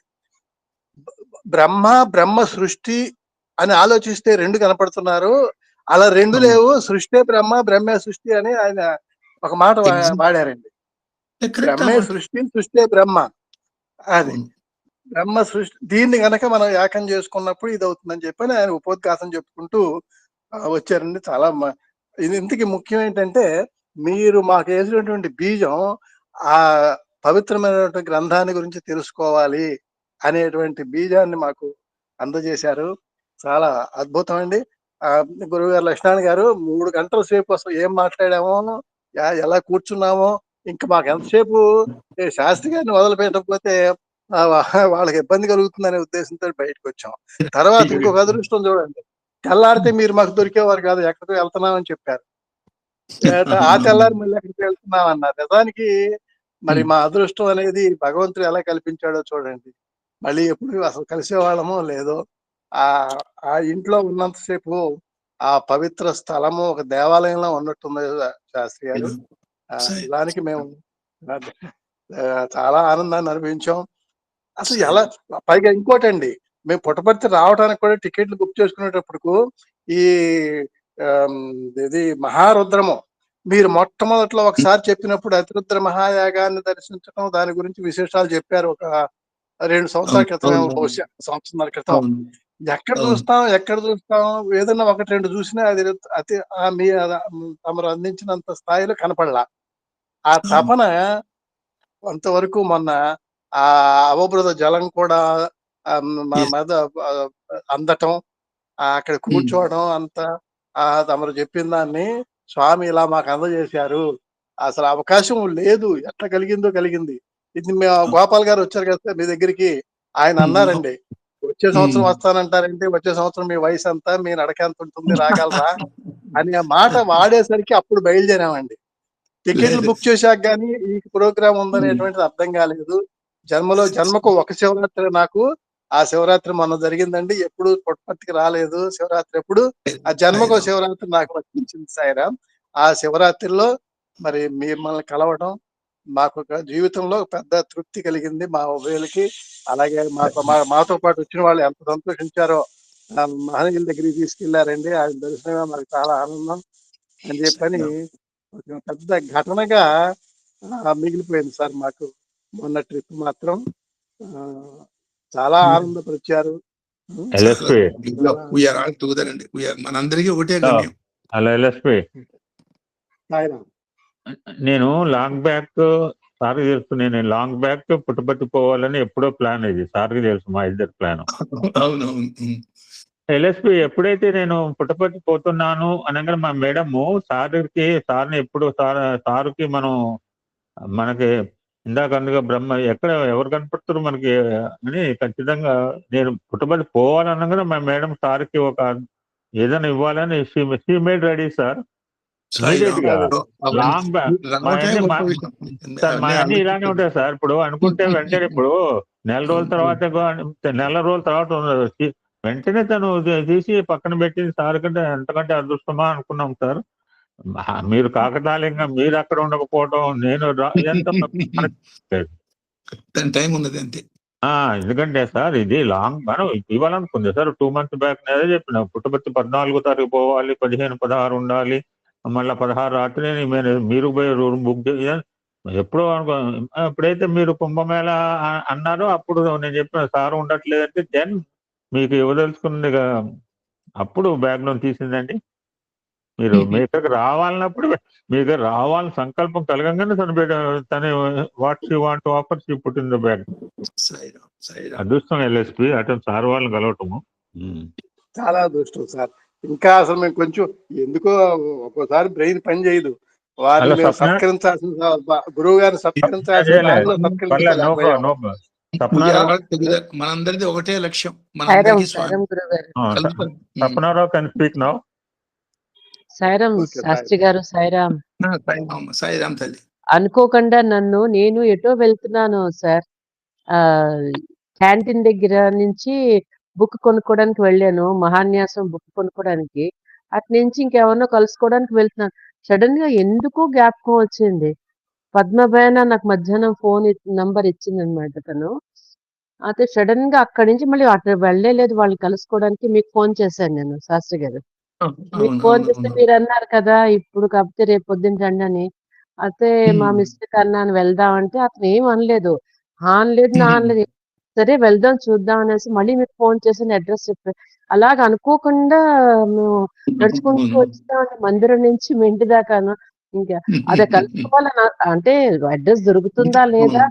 Speaker 2: బ్రహ్మ సృష్టి అని ఆలోచిస్తే 2 కనపడుతున్నారు. అలా 2 లేవు, సృష్టి బ్రహ్మ, బ్రహ్మే సృష్టి అని ఆయన ఒక మాట వాడారండి. బ్రహ్మే సృష్టి, సృష్టి బ్రహ్మ. అది బ్రహ్మ సృష్టి. దీన్ని గనక మనం ఏకం చేసుకున్నప్పుడు ఇది అవుతుందని చెప్పని ఆయన ఉపోద్ఘాతం చెప్పుకుంటూ వచ్చారండి. చాలా ఇది ఇంతకీ ముఖ్యం ఏంటంటే, మీరు మాకు వేసినటువంటి బీజం ఆ పవిత్రమైనటువంటి గ్రంథాన్ని గురించి తెలుసుకోవాలి అనేటువంటి బీజాన్ని మాకు అందజేశారు. చాలా అద్భుతం అండి. గురువు గారు లక్ష్మణ్ గారు 3 గంటల సేపు అసలు ఏం మాట్లాడామో, ఎలా కూర్చున్నామో, ఇంకా మాకు ఎంతసేపు శాస్త్రి గారిని మొదలు పెట్టకపోతే వాళ్ళకి ఇబ్బంది కలుగుతుందనే ఉద్దేశంతో బయటకు వచ్చాం. తర్వాత ఇంకొక అదృష్టం చూడండి, తెల్లారితే మీరు మాకు దొరికేవారు కాదు, ఎక్కడికి వెళ్తున్నామని చెప్పారు. ఆ తెల్లారి మళ్ళీ ఎక్కడికి వెళ్తున్నాం అన్నారు. నిజానికి మరి మా అదృష్టం అనేది భగవంతుడు ఎలా కల్పించాడో చూడండి. మళ్ళీ ఎప్పుడు అసలు కలిసేవాళ్ళమో లేదో, ఆ ఇంట్లో ఉన్నంతసేపు ఆ పవిత్ర స్థలము ఒక దేవాలయంలో ఉన్నట్టుంది శాస్త్రి గారు. దానికి మేము చాలా ఆనందాన్ని అనుభవించాం. అసలు ఎలా, పైగా ఇంకోటండి, మేము పుట్టపర్తి రావడానికి కూడా టికెట్లు బుక్ చేసుకునేటప్పుడు ఇది మహారుద్రము మీరు మొట్టమొదట్లో ఒకసారి చెప్పినప్పుడు అతిరుద్ర మహాయాగాన్ని దర్శించడం, దాని గురించి విశేషాలు చెప్పారు. ఒక 2 సంవత్సరాల క్రితం, బహుశా 1.5 సంవత్సరాల క్రితం. ఎక్కడ చూస్తాం ఏదన్నా ఒకటి రెండు చూసినా అది అతి మీ తమరు అందించినంత స్థాయిలో కనపడలా. ఆ తపన కొంతవరకు మొన్న ఆ అవబృత జలం కూడా మన మీద అందటం, అక్కడ కూర్చోవడం అంతా తమరు చెప్పిన దాన్ని స్వామి ఇలా మాకు అందజేశారు. అసలు అవకాశం లేదు, ఎట్లా కలిగింది. ఇది గోపాల్ గారు వచ్చారు కదా మీ దగ్గరికి, ఆయన అన్నారండి, వచ్చే సంవత్సరం వస్తానంటారంటే వచ్చే సంవత్సరం మీ వయసు అంతా, మీ నడక ఎంత ఉంటుంది, రాగలరా అని ఆ మాట వాడేసరికి అప్పుడు బయలుదేరామండి. టికెట్లు బుక్ చేశాక గానీ ఈ ప్రోగ్రామ్ ఉందనేటువంటిది అర్థం కాలేదు. జన్మకు ఒక శివరాత్రి నాకు, ఆ శివరాత్రి మొన్న జరిగిందండి. ఎప్పుడు పుట్టపర్తికి రాలేదు శివరాత్రి ఎప్పుడు, ఆ జన్మకు శివరాత్రి నాకు వచ్చింది సాయిరాం. ఆ శివరాత్రిలో మరి మిమ్మల్ని కలవడం మాకు జీవితంలో పెద్ద తృప్తి కలిగింది మా ఉభయులకి. అలాగే మాతో పాటు వచ్చిన వాళ్ళు ఎంత సంతోషించారో, మహనీయుల దగ్గరికి తీసుకెళ్లారండి. ఆయన దర్శనమే మాకు చాలా ఆనందం అని చెప్పని ఒక పెద్ద ఘటనగా మిగిలిపోయింది సార్ మాకు మొన్న ట్రిప్ మాత్రం. చాలా ఆనందపరిచారు.
Speaker 6: మనందరికీ ఒకటే గమ్యం.
Speaker 1: అలా ఎల్ఎస్పి నేను లాంగ్ బ్యాక్ సార్కి తెలుసు, నేను లాంగ్ బ్యాక్ పుట్టపర్తి పోవాలని ఎప్పుడో ప్లాన్ ఇది సార్కి తెలుసు, మా ఇద్దరు ప్లాన్. ఎల్ఎస్పి ఎప్పుడైతే నేను పుట్టపర్తి పోతున్నాను అనగా మా మేడము సార్ని ఎప్పుడు సారుకి మనకి ఇందాక అందుగా బ్రహ్మ ఎక్కడ ఎవరు కనపడుతారు మనకి అని ఖచ్చితంగా నేను పుట్టపర్తి పోవాలనగా మా మేడం సార్కి ఒక ఏదైనా ఇవ్వాలని she made ready sir. Long back sir మా అన్ని ఇలానే ఉంటాయి సార్. ఇప్పుడు అనుకుంటే వెంటనే ఇప్పుడు నెల రోజుల తర్వాత వెంటనే తను తీసి పక్కన పెట్టింది సార్ కంటే ఎంతకంటే అదృష్టమా అనుకున్నాం సార్. మీరు కాకతాళీయంగా మీరు అక్కడ ఉండకపోవడం, నేను
Speaker 6: టైం ఉన్నది అంతే.
Speaker 1: ఎందుకంటే సార్ ఇది లాంగ్ మనం ఇవ్వాలనుకుంది సార్ 2 months బ్యాక్ నేనే చెప్పిన పుట్టపర్తి 14వ తారీఖు పోవాలి, 15, 16 ఉండాలి, మళ్ళీ 16 రాత్రి మీరు పోయి రూమ్ బుక్ చేయాలి ఎప్పుడో అనుకో. ఎప్పుడైతే మీరు కుంభమేళ అన్నారో అప్పుడు నేను చెప్పిన సార్ ఉండట్లేదంటే దెన్ మీకు ఇవ్వదలుచుకుంది అప్పుడు బ్యాగ్ లో తీసిందండి. మీరు మీ దగ్గర రావాలన్నప్పుడు మీకు రావాలని సంకల్పం కలగంగానే తను what she want offer she put in the bag. అదృష్టం ఎల్ఎస్పి అతను సార్ వాళ్ళని కలవటము
Speaker 2: చాలా అదృష్టం సార్. ఇంకా అసలు మేము కొంచెం ఎందుకో ఒక్కోసారి బ్రెయిన్ పని చేయదు. వారిని మేము సత్కరించాల్సిన గురువు గారిని సత్కరించాల్సిన దానిలో
Speaker 6: మనందరిది ఒకటే లక్ష్యం.
Speaker 1: Sapna Rao can speak now.
Speaker 7: Sairam Shastri garu. Sairam.
Speaker 6: Sairam తల్లి.
Speaker 7: అనుకోకుండా నేను ఎటో వెళ్తున్నాను సార్. క్యాంటీన్ దగ్గర నుంచి బుక్ కొనుక్కోవడానికి వెళ్ళాను, మహాన్యాసం బుక్ కొనుక్కోవడానికి. అటు నుంచి ఇంకెవరినో కలుసుకోవడానికి వెళ్తున్నాను. సడన్ గా ఎందుకో జ్ఞాపకం వచ్చింది, పద్మభాయన నాకు మధ్యాహ్నం ఫోన్ నంబర్ ఇచ్చిందనమాట తను. అయితే సడన్ గా అక్కడి నుంచి మళ్ళీ అటు వెళ్ళలేదు వాళ్ళని కలుసుకోవడానికి. మీకు ఫోన్ చేశాను నేను శాస్త్రి గారు. మీకు ఫోన్ చేస్తే మీరు అన్నారు కదా ఇప్పుడు కాకపోతే రేపు పొద్దున్న రండి అని. అయితే మా మిస్టర్ అన్నాను వెళ్దాం అంటే అతను ఏం అనలేదు, అనలేదు నా అనలేదు. సరే వెళ్దాం చూద్దాం అనేసి మళ్ళీ మీకు ఫోన్ చేసి అడ్రస్ చెప్పారు. అలాగ అనుకోకుండా మేము నడుచుకుంటూ వచ్చామంటే మందిరం నుంచి మీ ఇంటి దాకాను. ఇంకా అదే కలుసుకోవాలని అంటే అడ్రస్ దొరుకుతుందా లేదా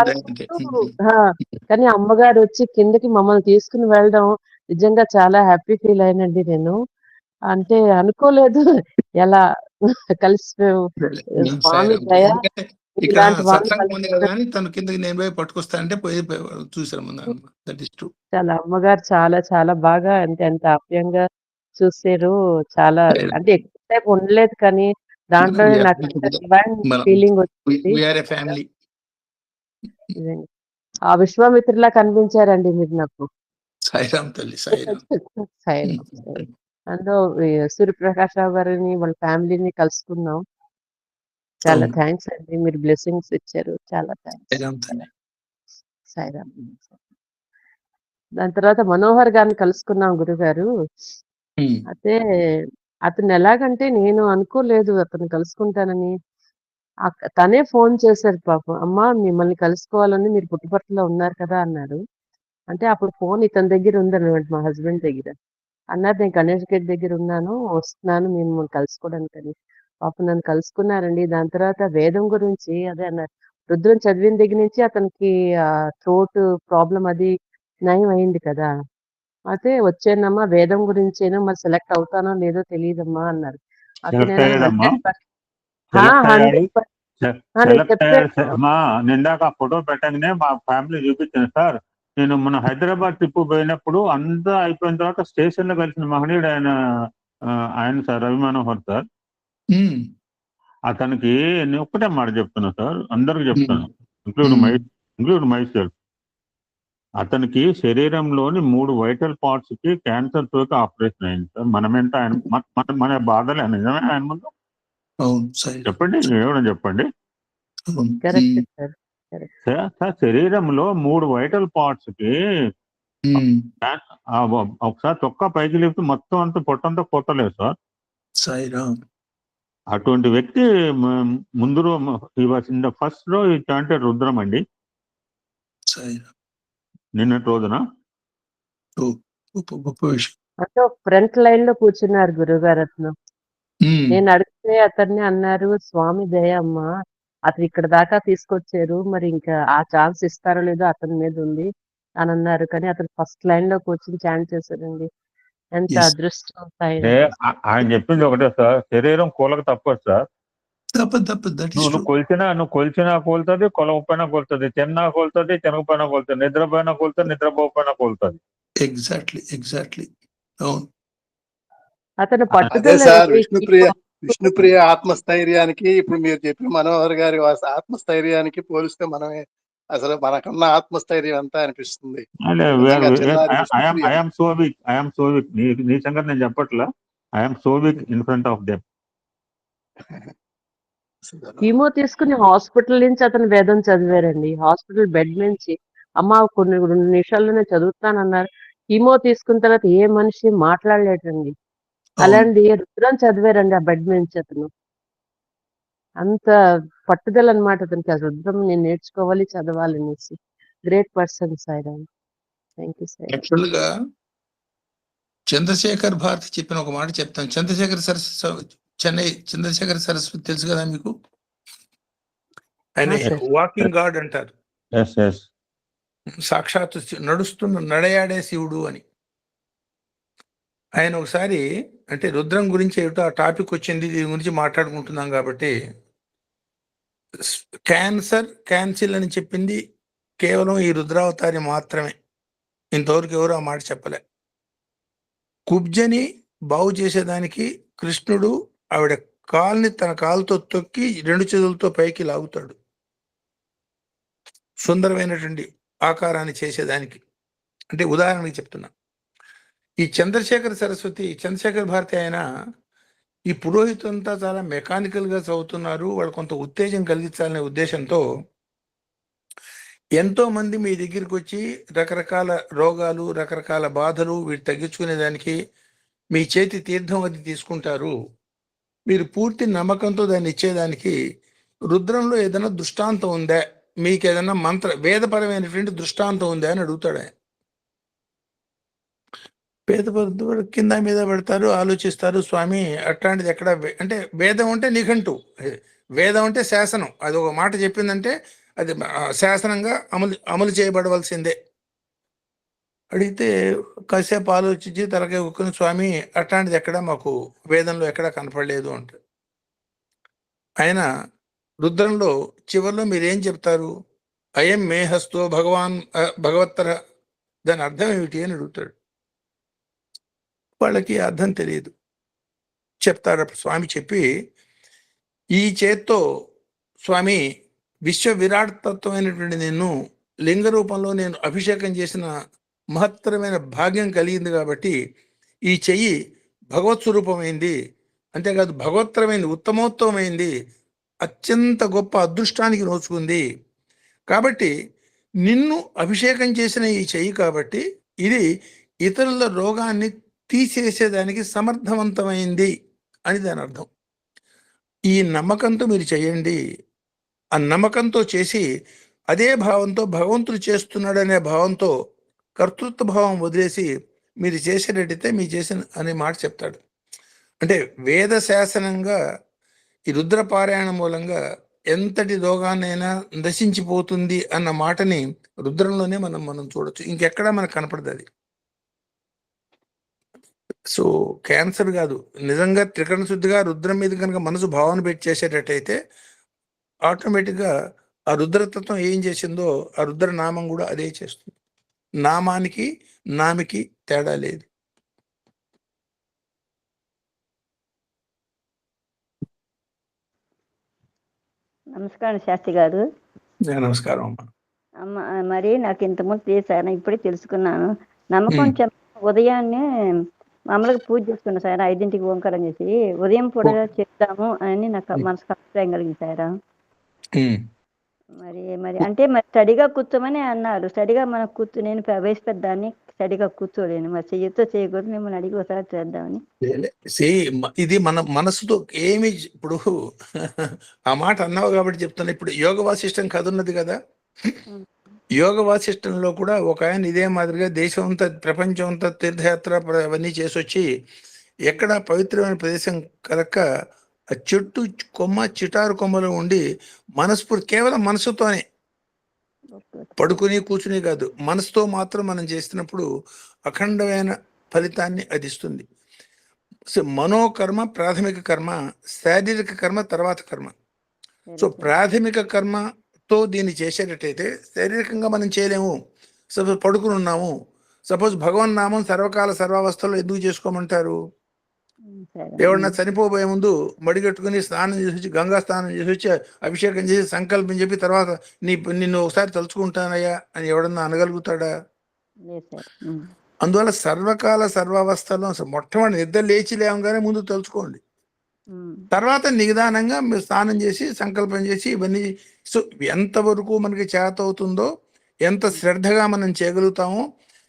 Speaker 7: అనుకుంటూ, కానీ అమ్మగారు వచ్చి కిందకి మమ్మల్ని తీసుకుని వెళ్ళడం నిజంగా చాలా హ్యాపీ ఫీల్ అయినండి నేను. అంటే అనుకోలేదు ఎలా కలిసి స్వామి దయ.
Speaker 6: తను కిందకి నేను పోయి పట్టుకొస్తానంటే పోయి చూసాను.
Speaker 7: చాలా అమ్మగారు చాలా చాలా బాగా ఎంత ఆప్యాయంగా చూసారు. చాలా అంటే ఎక్కువ సేపు ఉండలేదు కానీ దాంట్లోనే నాకు ఫీలింగ్ వచ్చింది. ఆ విశ్వామిత్రులా కనిపించారండి మీరు నాకు.
Speaker 6: సాయిరామ్ తల్లి.
Speaker 7: సాయిరామ్. అందులో సూర్యప్రకాష్ రావు గారిని వాళ్ళ ఫ్యామిలీని కలుసుకున్నాం. చాలా థ్యాంక్స్ అండి, మీరు బ్లెస్సింగ్స్ ఇచ్చారు. చాలా థ్యాంక్స్. సాయిరామ్. దాని తర్వాత మనోహర్ గారిని కలుసుకున్నాం గురుగారు. అయితే అతను ఎలాగంటే నేను అనుకోలేదు అతను కలుసుకుంటానని. తనే ఫోన్ చేశారు పాపం. అమ్మా మిమ్మల్ని కలుసుకోవాలని, మీరు పుట్టుపర్తిలో ఉన్నారు కదా అన్నారు. అంటే అప్పుడు ఫోన్ ఇతని దగ్గర ఉందన్నమాట, మా హస్బెండ్ దగ్గర. అన్నారు, నేను గణేష్ గేట్ దగ్గర ఉన్నాను, వస్తున్నాను మిమ్మల్ని కలుసుకోవడానికని. పాపం నన్ను కలుసుకున్నారండి. దాని తర్వాత వేదం గురించి అదే అన్నారు. రుద్రం చదివిన దగ్గర నుంచి అతనికి థ్రోట్ ప్రాబ్లం అది నయం అయింది కదా. అయితే వచ్చానమ్మా వేదం గురించేనో, మరి సెలెక్ట్ అవుతానో లేదో తెలియదమ్మా అన్నారు. అయితే
Speaker 1: సెలెక్ట్
Speaker 7: నేను
Speaker 1: అయ్యాడమ్మా,
Speaker 7: 100%
Speaker 1: సెలెక్ట్ అయ్యాడు,
Speaker 7: 100% నేను
Speaker 1: సెలెక్ట్
Speaker 7: చెప్తే
Speaker 1: అయ్యాడు అమ్మా. నిందాక ఆ ఫోటో పెట్టగానే మా ఫ్యామిలీ చూపించాను సార్. నేను మన హైదరాబాద్ ట్రిప్ పోయినప్పుడు అంతా అయిపోయిన తర్వాత స్టేషన్ లో కలిసిన మహనీయుడు ఆయన సార్ రవి మనోహర్ సార్. అతనికి నేను ఒక్కటే మాట చెప్తున్నా సార్, అందరికి చెప్తాను, ఇంక్లూడ్ మై సెల్ఫ్. అతనికి శరీరంలోని 3 వైటల్ పార్ట్స్ కి క్యాన్సర్ తోటి ఆపరేషన్ అయింది సార్. మనమెంత మన బాధలే నిజమే ఆయన ముందు. చెప్పండి, ఎవరైనా చెప్పండి సార్. శరీరంలో 3 వైటల్ పార్ట్స్ కి ఒకసారి తొక్క పైకి లేపితే మొత్తం అంతా పొట్టంతా కొట్టలేదు సార్. అటువంటి వ్యక్తి ముందు ఇన్ ద ఫస్ట్ రో ఈ చాంటెడ్ రుద్రం అండి నిన్నటి రోజున.
Speaker 6: గొప్ప విషయం.
Speaker 7: అంటే ఫ్రంట్ లైన్ లో కూర్చున్నారు గురుగారు అతను. నేను అడిగితే అతన్ని అన్నారు, స్వామి దయ అమ్మా, అతను ఇక్కడ దాకా తీసుకొచ్చారు, మరి ఇంకా ఆ ఛాన్స్ ఇస్తారో లేదో అతని మీద ఉంది అని అన్నారు. కానీ అతను ఫస్ట్ లైన్ లో కూర్చుని చాంట్ చేశారండి. ఎంత అదృష్టం.
Speaker 1: ఆయన చెప్పింది ఒకటే సార్, శరీరం కూలకు తప్పదు సార్.
Speaker 6: తప్పదు.
Speaker 1: నువ్వు కొలిచినా కోలుతుంది, కొలవపైన కోలుతుంది, తిన్నా కోలుతుంది, తినకపోయినా కోలుతుంది, నిద్రపోయినా కోలుతుంది, నిద్రపోకపోయినా కోలుతుంది.
Speaker 6: ఎగ్జాక్ట్లీ అవును.
Speaker 7: అతను
Speaker 2: అదే
Speaker 7: పట్టుదల
Speaker 2: సార్, విష్ణుప్రియ ఆత్మస్థైర్యానికి ఇప్పుడు మీరు చెప్పిన మనోహర్ గారి ఆత్మస్థైర్యానికి పోలిస్తే మనమే అసలు మనకన్నా ఆత్మస్థైర్యం అంతా అనిపిస్తుంది.
Speaker 1: I'm so weak. నీ సంగతి నేను చెప్పట్లా. I'm so weak in front of them.
Speaker 7: Chemo తీసుకుని హాస్పిటల్ నుంచి అతను వేదం చదివారండి. హాస్పిటల్ బెడ్ నుంచి అమ్మ కొన్ని 2 నిమిషాల్లోనే చదువుతానన్నారు. కీమో తీసుకున్న తర్వాత ఏ మనిషి మాట్లాడలేటండి. అలాంటి రుద్రం చదివారండి ఆ బెడ్ నుంచి అతను. అంత పట్టుదల అనమాట అతనికి. ఆ రుద్రం నేను నేర్చుకోవాలి, చదవాలి అనేసి. Great person Sairam. Thank you sir.
Speaker 6: Actual గా చంద్రశేఖర్ భారతి చెప్పిన ఒక మాట చెప్తాను. చంద్రశేఖర్ సరస్వతి తెలుసు కదా మీకు? ఆయన వాకింగ్ గాడ్ అంటారు. సాక్షాత్ నడయాడే శివుడు అని. ఆయన ఒకసారి అంటే రుద్రం గురించి ఏమిటో ఆ టాపిక్ వచ్చింది, దీని గురించి మాట్లాడుకుంటున్నాం కాబట్టి, క్యాన్సిల్ అని చెప్పింది కేవలం ఈ రుద్రావతారి మాత్రమే. ఇంతవరకు ఎవరు ఆ మాట చెప్పలే. కుబ్జని బాగు చేసేదానికి కృష్ణుడు ఆవిడ కాల్ని తన కాలుతో తొక్కి 2 చేతులతో పైకి లాగుతాడు, సుందరమైనటువంటి ఆకారాన్ని చేసేదానికి. అంటే ఉదాహరణకి చెప్తున్నా. ఈ చంద్రశేఖర్ భారతి ఆయన ఈ పురోహితులంతా చాలా మెకానికల్ గా చదువుతున్నారు, వాళ్ళు కొంత ఉత్తేజం కలిగించాలనే ఉద్దేశంతో ఎంతో మంది మీ దగ్గరికి వచ్చి రకరకాల రోగాలు, రకరకాల బాధలు వీటి తగ్గించుకునేదానికి మీ చేతి తీర్థం అది తీసుకుంటారు. మీరు పూర్తి నమ్మకంతో దాన్ని ఇచ్చేదానికి రుద్రంలో ఏదైనా దృష్టాంతం ఉందా, మీకు ఏదైనా వేదపరమైనటువంటి దృష్టాంతం ఉందా అని అడుగుతాడు ఆయన. కింద మీద పెడతారు, ఆలోచిస్తారు. స్వామి అట్లాంటిది ఎక్కడ అంటే వేదం అంటే నిఘంటు, వేదం అంటే శాసనం. అది ఒక మాట చెప్పిందంటే అది శాసనంగా అమలు చేయబడవలసిందే. అడిగితే కాసేపు ఆలోచించి తలకాయ ఒక్కుని, స్వామి అట్లాంటిది ఎక్కడ మాకు వేదంలో ఎక్కడా కనపడలేదు అంటే. ఆయన రుద్రంలో చివరిలో మీరేం చెప్తారు? అయం మే హస్తో భగవత్తర, దాని అర్థం ఏమిటి అని అడుగుతాడు. వాళ్ళకి అర్థం తెలియదు. చెప్తాడు స్వామి. చెప్పి ఈ చేత్తో స్వామి విశ్వ విరాట్ తత్వమైనటువంటి నిన్ను లింగ రూపంలో నేను అభిషేకం చేసిన మహత్తరమైన భాగ్యం కలిగింది కాబట్టి ఈ చెయ్యి భగవత్ స్వరూపమైంది, అంతేకాదు భగవత్తరమైంది, ఉత్తమోత్తమైంది, అత్యంత గొప్ప అదృష్టానికి నోచుకుంది. కాబట్టి నిన్ను అభిషేకం చేసిన ఈ చెయ్యి కాబట్టి ఇది ఇతరుల రోగాన్ని తీసేసేదానికి సమర్థవంతమైంది అని దాని అర్థం. ఈ నమ్మకంతో మీరు చేయండి. ఆ నమ్మకంతో చేసి అదే భావంతో భగవంతుడు చేస్తున్నాడనే భావంతో కర్తృత్వ భావం వదిలేసి మీరు చేసేటట్టయితే మీ చేసిన అనే మాట చెప్తాడు. అంటే వేద శాసనంగా ఈ రుద్రపారాయణ మూలంగా ఎంతటి రోగాన్నైనా నశించిపోతుంది అన్న మాటని రుద్రంలోనే మనం చూడొచ్చు, ఇంకెక్కడా మనకు కనపడదు అది. సో క్యాన్సర్ కాదు, నిజంగా త్రికరణ శుద్ధిగా రుద్రం మీద కనుక మనసు భావన పెట్టి చేసేటట్టయితే ఆటోమేటిక్గా ఆ రుద్రతత్వం ఏం చేసిందో ఆ రుద్ర నామం కూడా అదే చేస్తుంది. నామానికి నామికి తేడా లేదు.
Speaker 5: నమస్కారం శాస్త్రి గారు.
Speaker 6: నమస్కారం అమ్మా.
Speaker 5: అమ్మ మరి నాకు ఇంతకుముందు చేశాను, ఇప్పుడే తెలుసుకున్నాను. నమ్మకం ఉదయాన్నే మామూలుగా పూజ చేసుకున్నా సార్, 5ంటికి ఓంకారం చేసి ఉదయం పూట చేద్దాము అని నాకు మనసుకు అభిప్రాయం కలిగింది సార్. మరి అంటే మరి స్టడీగా కూర్చోమని అన్నారు. స్టడీగా మనం నేను వయసు పెద్దాన్ని, స్టడీగా కూర్చోలేను. మరి చెయ్యతో చేయకూడదు, మిమ్మల్ని అడిగి ఒకసారి చేద్దామని.
Speaker 6: ఇది మన మనసుతో ఏమి, ఇప్పుడు ఆ మాట అన్నావు కాబట్టి చెప్తాను. ఇప్పుడు యోగ వాసిష్టం కథ ఉన్నది కదా, యోగ వాసిష్టంలో కూడా ఒక ఆయన ఇదే మాదిరిగా దేశం అంతా ప్రపంచం అంతా తీర్థయాత్ర అవన్నీ చేసి వచ్చి ఎక్కడ పవిత్రమైన ప్రదేశం కనుక ఆ చెట్టు కొమ్మ చిటారు కొమ్మలో ఉండి మనస్ఫూర్తి కేవలం మనసుతోనే పడుకుని కూర్చుని కాదు, మనసుతో మాత్రం మనం చేస్తున్నప్పుడు అఖండమైన ఫలితాన్ని అది ఇస్తుంది. సో మనోకర్మ ప్రాథమిక కర్మ, శారీరక కర్మ తర్వాత కర్మ. సో ప్రాథమిక కర్మతో దీన్ని చేసేటట్టయితే శారీరకంగా మనం చేయలేము. సపోజ్ పడుకుని ఉన్నాము, సపోజ్ భగవన్ నామం సర్వకాల సర్వావస్థలో ఎందుకు చేసుకోమంటారు? ఎవరన్నా చనిపోబోయే ముందు మడిగట్టుకుని స్నానం చేసి వచ్చి, గంగా స్నానం చేసి వచ్చి అభిషేకం చేసి సంకల్పం చెప్పి తర్వాత నిన్ను ఒకసారి తలుచుకుంటానయ్యా అని ఎవడన్నా అనగలుగుతాడా? అందువల్ల సర్వకాల సర్వావస్థలో మొట్టమొదటి నిద్ర లేచి లేవగానే ముందు తలుచుకోండి, తర్వాత నిదానంగా మీరు స్నానం చేసి సంకల్పం చేసి ఇవన్నీ. సో ఎంతవరకు మనకి చేత అవుతుందో, ఎంత శ్రద్ధగా మనం చేయగలుగుతామో,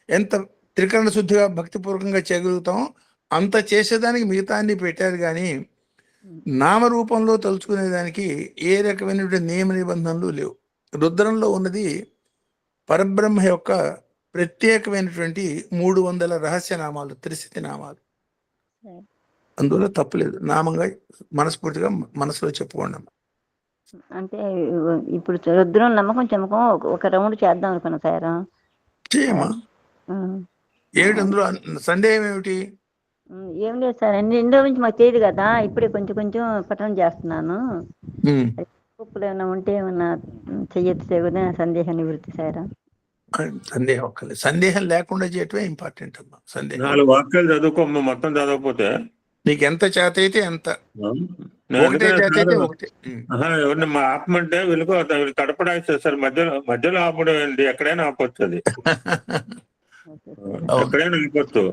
Speaker 6: ఎంత త్రికరణ శుద్ధిగా భక్తిపూర్వకంగా చేయగలుగుతామో అంత చేసేదానికి మిగతా అన్ని పెట్టారు. కానీ నామరూపంలో తలుచుకునేదానికి ఏ రకమైనటువంటి నియమ నిబంధనలు లేవు. రుద్రంలో ఉన్నది పరబ్రహ్మ యొక్క ప్రత్యేకమైనటువంటి 300 రహస్య నామాలు, త్రిశతి నామాలు. అందువల్ల తప్పులేదు, నామంగా మనస్ఫూర్తిగా మనసులో చెప్పుకోండి.
Speaker 5: అంటే ఇప్పుడు రుద్రం నమ్మకం చమకం ఒక రౌండ్ చేద్దాం అనుకున్నా సార్.
Speaker 6: చేయమ్మా, ఏమిటి అందులో సందేహం ఏమిటి?
Speaker 5: ఏం లేదు సార్, ఎన్నో నుంచి మాకు తెలియదు కదా, ఇప్పుడే కొంచెం కొంచెం పఠనం చేస్తున్నాను. ఉప్పులు ఏమైనా ఉంటే ఏమన్నా చెయ్యొచ్చు చేయకూడదు సందేహం నివృత్తి సార్.
Speaker 6: సందేహం లేకుండా చేయటమే ఇంపార్టెంట్ అమ్మా. సందేహం
Speaker 1: 4 వాక్యాలు చదువుకోమ్మా, మొత్తం చదవకపోతే
Speaker 6: నీకు ఎంత చేత అయితే ఎంత, ఒకటే చేత అయితే ఒకటే.
Speaker 1: ఎవరిని మా ఆపమంటే వీళ్ళకు తడపడాయిస్తారు సార్, మధ్యలో ఆపడం ఏంటి? ఎక్కడైనా ఆపొచ్చు, ఎక్కడైనా ఆపొచ్చు.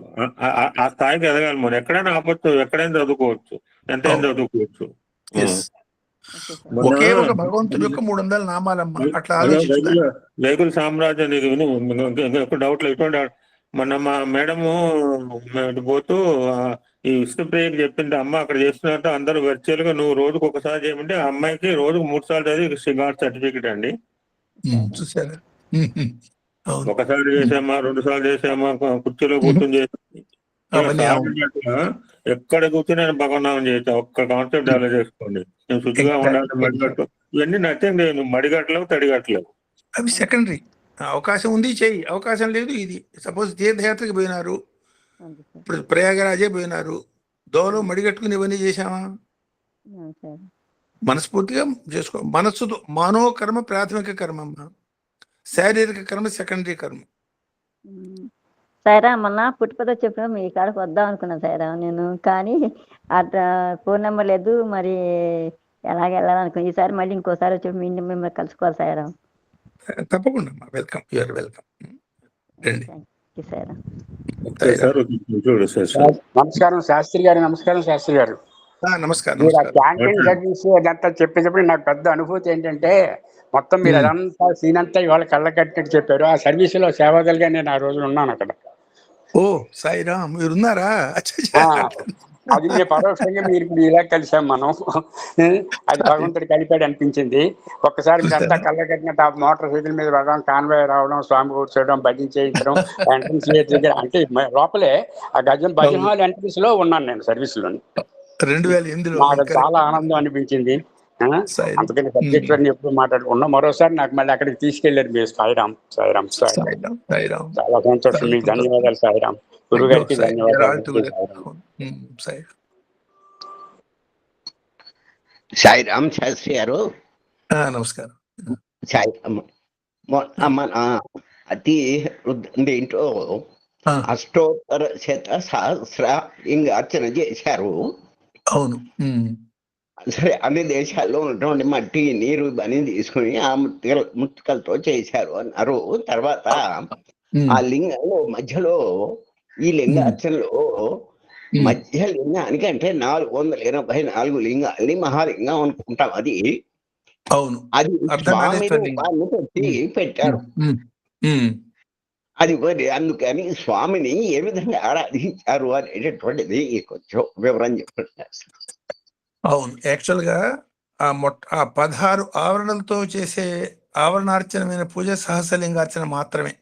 Speaker 1: ఆ స్థాయికి ఎదగాలి మనం. ఎక్కడైనా ఆపొచ్చు, ఎక్కడైనా చదువుకోవచ్చు, ఎంతైనా చదువుకోవచ్చు.
Speaker 6: ఒకే ఒక భగవంతుడి యొక్క 300 నామాలమ్మా. అట్లా ఆలోచించాలి.
Speaker 1: వేగుల సామ్రాజ్యం నీకు విను, డౌట్లు ఎటువంటి. మొన్న మా మేడము పోతూ ఈ విష్ణు ప్రియకి చెప్పింది, అమ్మ అక్కడ చేస్తున్నట్టు అందరూ వర్చువల్ గా నువ్వు రోజుకు ఒకసారి చేయమంటే ఆ అమ్మాయికి రోజుకు 3 సార్లు చదివి గాడ్ సర్టిఫికెట్ అండి.
Speaker 6: చూసారా,
Speaker 1: ఒకసారి చేసామా, 2 సార్లు చేసామా, కుర్చీలో కూర్చొని చేసామా, ఎక్కడ కూర్చొని భగవన్నామం చేసా. ఒక్క కాన్సెప్ట్ డెవలప్ చేసుకోండి. నేను శుచిగా ఉండాలి, మడిగట్టు, ఇవన్నీ నథింగ్ లేదు. నువ్వు మడిగట్టలేవు, తడిగట్టలేవు,
Speaker 6: అవి సెకండరీ. అవకాశం ఉంది చెయ్యి, అవకాశం లేదు ఇది. సపోజ్ తీర్థయాత్రకి పోయినారు, ఇప్పుడు ప్రయాగరాజే పోయినారు, దోలో మడిగట్టుకుని ఇవన్నీ చేసామా? మనస్ఫూర్తిగా చేసుకో. మనస్సుతో మనోకర్మ ప్రాథమిక కర్మ అమ్మా, శారీరక కర్మ సెకండరీ కర్మ.
Speaker 5: సైరా మొన్న పుట్టుపదో చెప్పిన మీ కాడకు వద్దాం అనుకున్నా సైరా నేను, కానీ అట్లా ఫోన్ నెంబర్ లేదు, మరి ఎలాగ వెళ్ళాలనుకున్నా. ఈసారి మళ్ళీ ఇంకోసారి వచ్చి మిమ్మల్ని కలుసుకోవాలి సైరా.
Speaker 6: తప్పకుండా వెల్కమ్, యు ఆర్ వెల్కమ్.
Speaker 8: నమస్కారం శాస్త్రి గారు. నమస్కారం శాస్త్రి గారు.
Speaker 6: నమస్కారం.
Speaker 8: క్యాంటీన్ సర్వీస్ అదంతా చెప్పేటప్పుడు నాకు పెద్ద అనుభూతి ఏంటంటే, మొత్తం మీరు అదంతా సీన్ అంతా ఇవాళ కళ్ళ కట్టినట్టు చెప్పారు. ఆ సర్వీస్ లో సేవకులుగా నేను ఆ రోజులు ఉన్నాను అక్కడ.
Speaker 6: ఓ సాయిరామ్, మీరు ఉన్నారా?
Speaker 8: అది మేము పరోక్షంగా మీరు ఇప్పుడు ఇలా కలిసాం మనం. అది భగవంతుడు కలిపాడు అనిపించింది. ఒక్కసారి మీరంతా కళ్ళకట్టినట్టు ఆ మోటార్ సైకిల్ మీద వెళ్ళడం, కాన్వాయ్ రావడం, స్వామి కూర్చోవడం, భజన చేయించడం, ఎంట్రన్స్ దగ్గర అంటే లోపలే ఆ గజం భజన హాల్ ఎంట్రన్స్ లో ఉన్నాను నేను సర్వీస్ లో.
Speaker 6: 2008లో
Speaker 8: నాకు చాలా ఆనందం అనిపించింది. అందుకని సబ్జెక్ట్ అన్ని ఎప్పుడు మాట్లాడుకున్నాం. మరోసారి నాకు మళ్ళీ అక్కడికి తీసుకెళ్లారు మీరు. సాయిరామ్ సాయిరామ్ సాయిరామ్. చాలా సంతోషం. మీకు ధన్యవాదాలు సాయిరామ్. గురువు గారికి ధన్యవాదాలు.
Speaker 9: సాయిరామ్ శాస్త్రి గారు
Speaker 6: నమస్కారం.
Speaker 9: సాయిరామ్. మన అతి దీంట్లో అష్టోత్తర శత సహస్ర లింగార్చన చేశారు.
Speaker 6: అవును.
Speaker 9: సరే, అన్ని దేశాల్లో ఉన్నటువంటి మట్టి, నీరు ఇవన్నీ తీసుకుని ఆ ముత్తికలతో చేశారు అన్నారు. తర్వాత ఆ లింగంలో మధ్యలో ఈ లింగార్చనలో మధ్య లింగానికి అంటే 484 లింగాల్ని మహాలింగం అనుకుంటాం. అది
Speaker 6: అవును,
Speaker 9: అది స్వామి రూపాన్ని పెట్టి పెట్టారు. అది మరి అందుకని స్వామిని ఏ విధంగా ఆరాధించారు అనేటటువంటిది కొంచెం వివరం చెప్పండి.
Speaker 6: అవును, యాక్చువల్గా ఆ 16 ఆవరణలతో చేసే ఆవరణార్చనమైన పూజ సహస్రలింగార్చన మాత్రమే.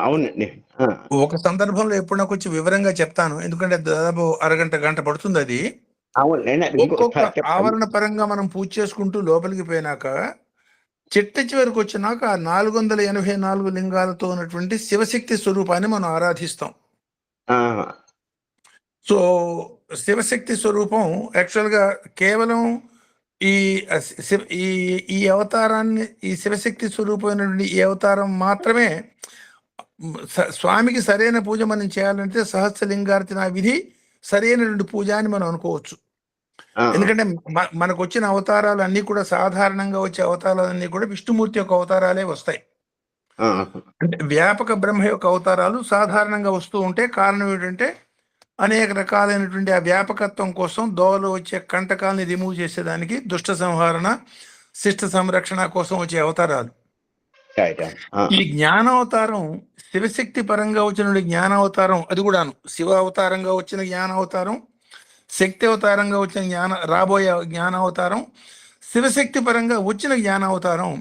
Speaker 9: అవునండి.
Speaker 6: ఒక సందర్భంలో ఎప్పుడైనా కొంచెం వివరంగా చెప్తాను, ఎందుకంటే దాదాపు అరగంట గంట పడుతుంది అది. ఒక్కొక్క ఆవరణ పరంగా మనం పూజ చేసుకుంటూ లోపలికి పోయినాక చిట్ట చివరికి వచ్చినాక ఆ 484 లింగాలతో ఉన్నటువంటి శివశక్తి స్వరూపాన్ని మనం ఆరాధిస్తాం. సో శివశక్తి స్వరూపం యాక్చువల్గా కేవలం ఈ ఈ అవతారాన్ని, ఈ శివశక్తి స్వరూపమైనటువంటి ఈ అవతారం మాత్రమే స్వామికి సరైన పూజ మనం చేయాలంటే సహస్రలింగార్చన విధి సరైనటువంటి పూజ అని మనం అనుకోవచ్చు. ఎందుకంటే మనకు వచ్చిన అవతారాలు అన్నీ కూడా సాధారణంగా వచ్చే అవతారాలన్నీ కూడా విష్ణుమూర్తి యొక్క అవతారాలే వస్తాయి. అంటే వ్యాపక బ్రహ్మ యొక్క అవతారాలు సాధారణంగా వస్తూ ఉంటే కారణం ఏంటంటే అనేక రకాలైనటువంటి ఆ వ్యాపకత్వం కోసం దోవలో వచ్చే కంటకాలని రిమూవ్ చేసేదానికి, దుష్ట సంహరణ, శిష్ట సంరక్షణ కోసం వచ్చే అవతారాలు. ఈ జ్ఞానావతారం శివశక్తి పరంగా వచ్చిన జ్ఞానావతారం, అది కూడాను శివ అవతారంగా వచ్చిన జ్ఞానావతారం, శక్తి అవతారంగా వచ్చిన రాబోయే జ్ఞానావతారం, శివశక్తి పరంగా వచ్చిన జ్ఞానావతారం.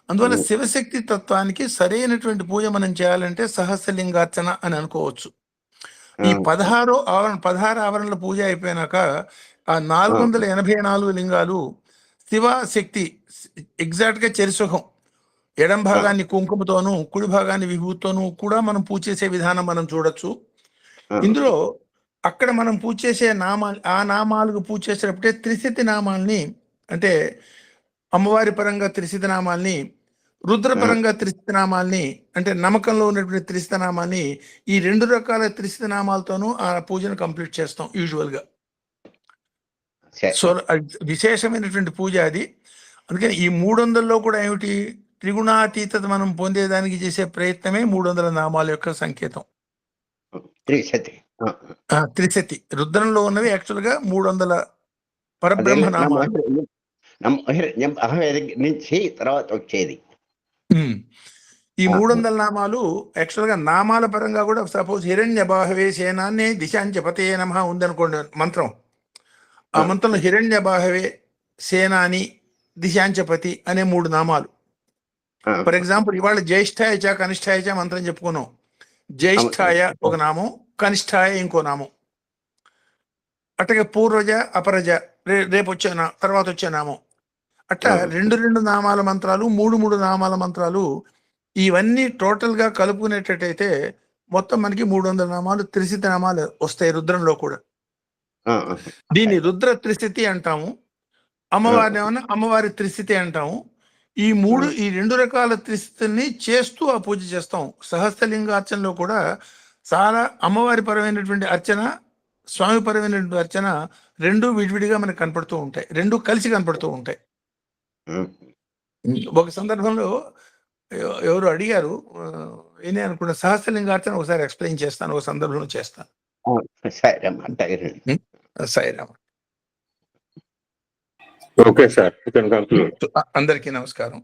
Speaker 6: అందువల్ల శివశక్తి తత్వానికి సరైనటువంటి పూజ మనం చేయాలంటే సహస్రలింగార్చన అని అనుకోవచ్చు. ఈ 16 ఆవరణల పూజ అయిపోయినాక ఆ 484 లింగాలు శివ శక్తి ఎగ్జాక్ట్గా చెరిసుఖం, ఎడం భాగాన్ని కుంకుమతోనూ కుడి భాగాన్ని విభూతితోనూ కూడా మనం పూజ చేసే విధానం మనం చూడొచ్చు. ఇందులో అక్కడ మనం పూజ చేసే నామాలు, ఆ నామాలకు పూజ చేసేటప్పుడే త్రిశతి నామాల్ని, అంటే అమ్మవారి పరంగా త్రిశతి నామాల్ని, రుద్రపరంగా త్రిశతి నామాల్ని, అంటే నమ్మకంలో ఉన్నటువంటి త్రిశతి నామాల్ని, ఈ 2 రకాల త్రిశతి నామాలతోనూ ఆ పూజను కంప్లీట్ చేస్తాం యూజువల్గా. సో విశేషమైనటువంటి పూజ అది. అందుకని ఈ 300లో కూడా ఏమిటి, త్రిగుణాతీతత మనం పొందేదానికి చేసే ప్రయత్నమే 300 నామాల యొక్క సంకేతం. త్రిశతి రుద్రంలో ఉన్నవి యాక్చువల్గా 300 పరబ్రహ్మ నామాలు
Speaker 9: నుంచి తర్వాత వచ్చేది.
Speaker 6: ఈ 300 నామాలు యాక్చువల్గా నామాల పరంగా కూడా, సపోజ్ హిరణ్య బాహవే సేనాన్నే దిశాంచపతే నమః ఉందనుకోండి మంత్రం. ఆ మంత్రంలో హిరణ్య బాహవే, సేనాని, దిశాంచపతి అనే 3 నామాలు. ఫర్ ఎగ్జాంపుల్ ఇవాళ జ్యేష్ఠాయ చ కనిష్ఠాయ చ మంత్రం చెప్పుకున్నాం. జ్యేష్ఠాయ ఒక నామం, కనిష్ఠాయ ఇంకో నామం. అట్లాగే పూర్వజ, అపరజ రేపు వచ్చే తర్వాత వచ్చే నామం. అట్లా 2 నామాల మంత్రాలు, 3 నామాల మంత్రాలు, ఇవన్నీ టోటల్గా కలుపుకునేటట్టయితే మొత్తం మనకి 300 నామాలు, త్రిశతి నామాలు వస్తాయి రుద్రంలో కూడా. దీన్ని రుద్ర త్రిశతి అంటాము. అమ్మవారిని ఏమన్నా అమ్మవారి త్రిశతి అంటాము. ఈ 2 రకాల త్రిశతుల్ని చేస్తూ ఆ పూజ చేస్తాం. సహస్రలింగార్చనలో కూడా చాలా అమ్మవారి పరమైనటువంటి అర్చన, స్వామి పరమైనటువంటి అర్చన 2 విడివిడిగా మనకు కనపడుతూ ఉంటాయి, 2 కలిసి కనపడుతూ ఉంటాయి. ఒక సందర్భంలో ఎవరు అడిగారు, నేనే అనుకున్న సహస్రలింగార్చన ఒకసారి ఎక్స్ప్లెయిన్ చేస్తాను, ఒక సందర్భంలో చేస్తాను. సాయిరామ్.
Speaker 1: ఓకే సార్, అందరికీ
Speaker 6: నమస్కారం.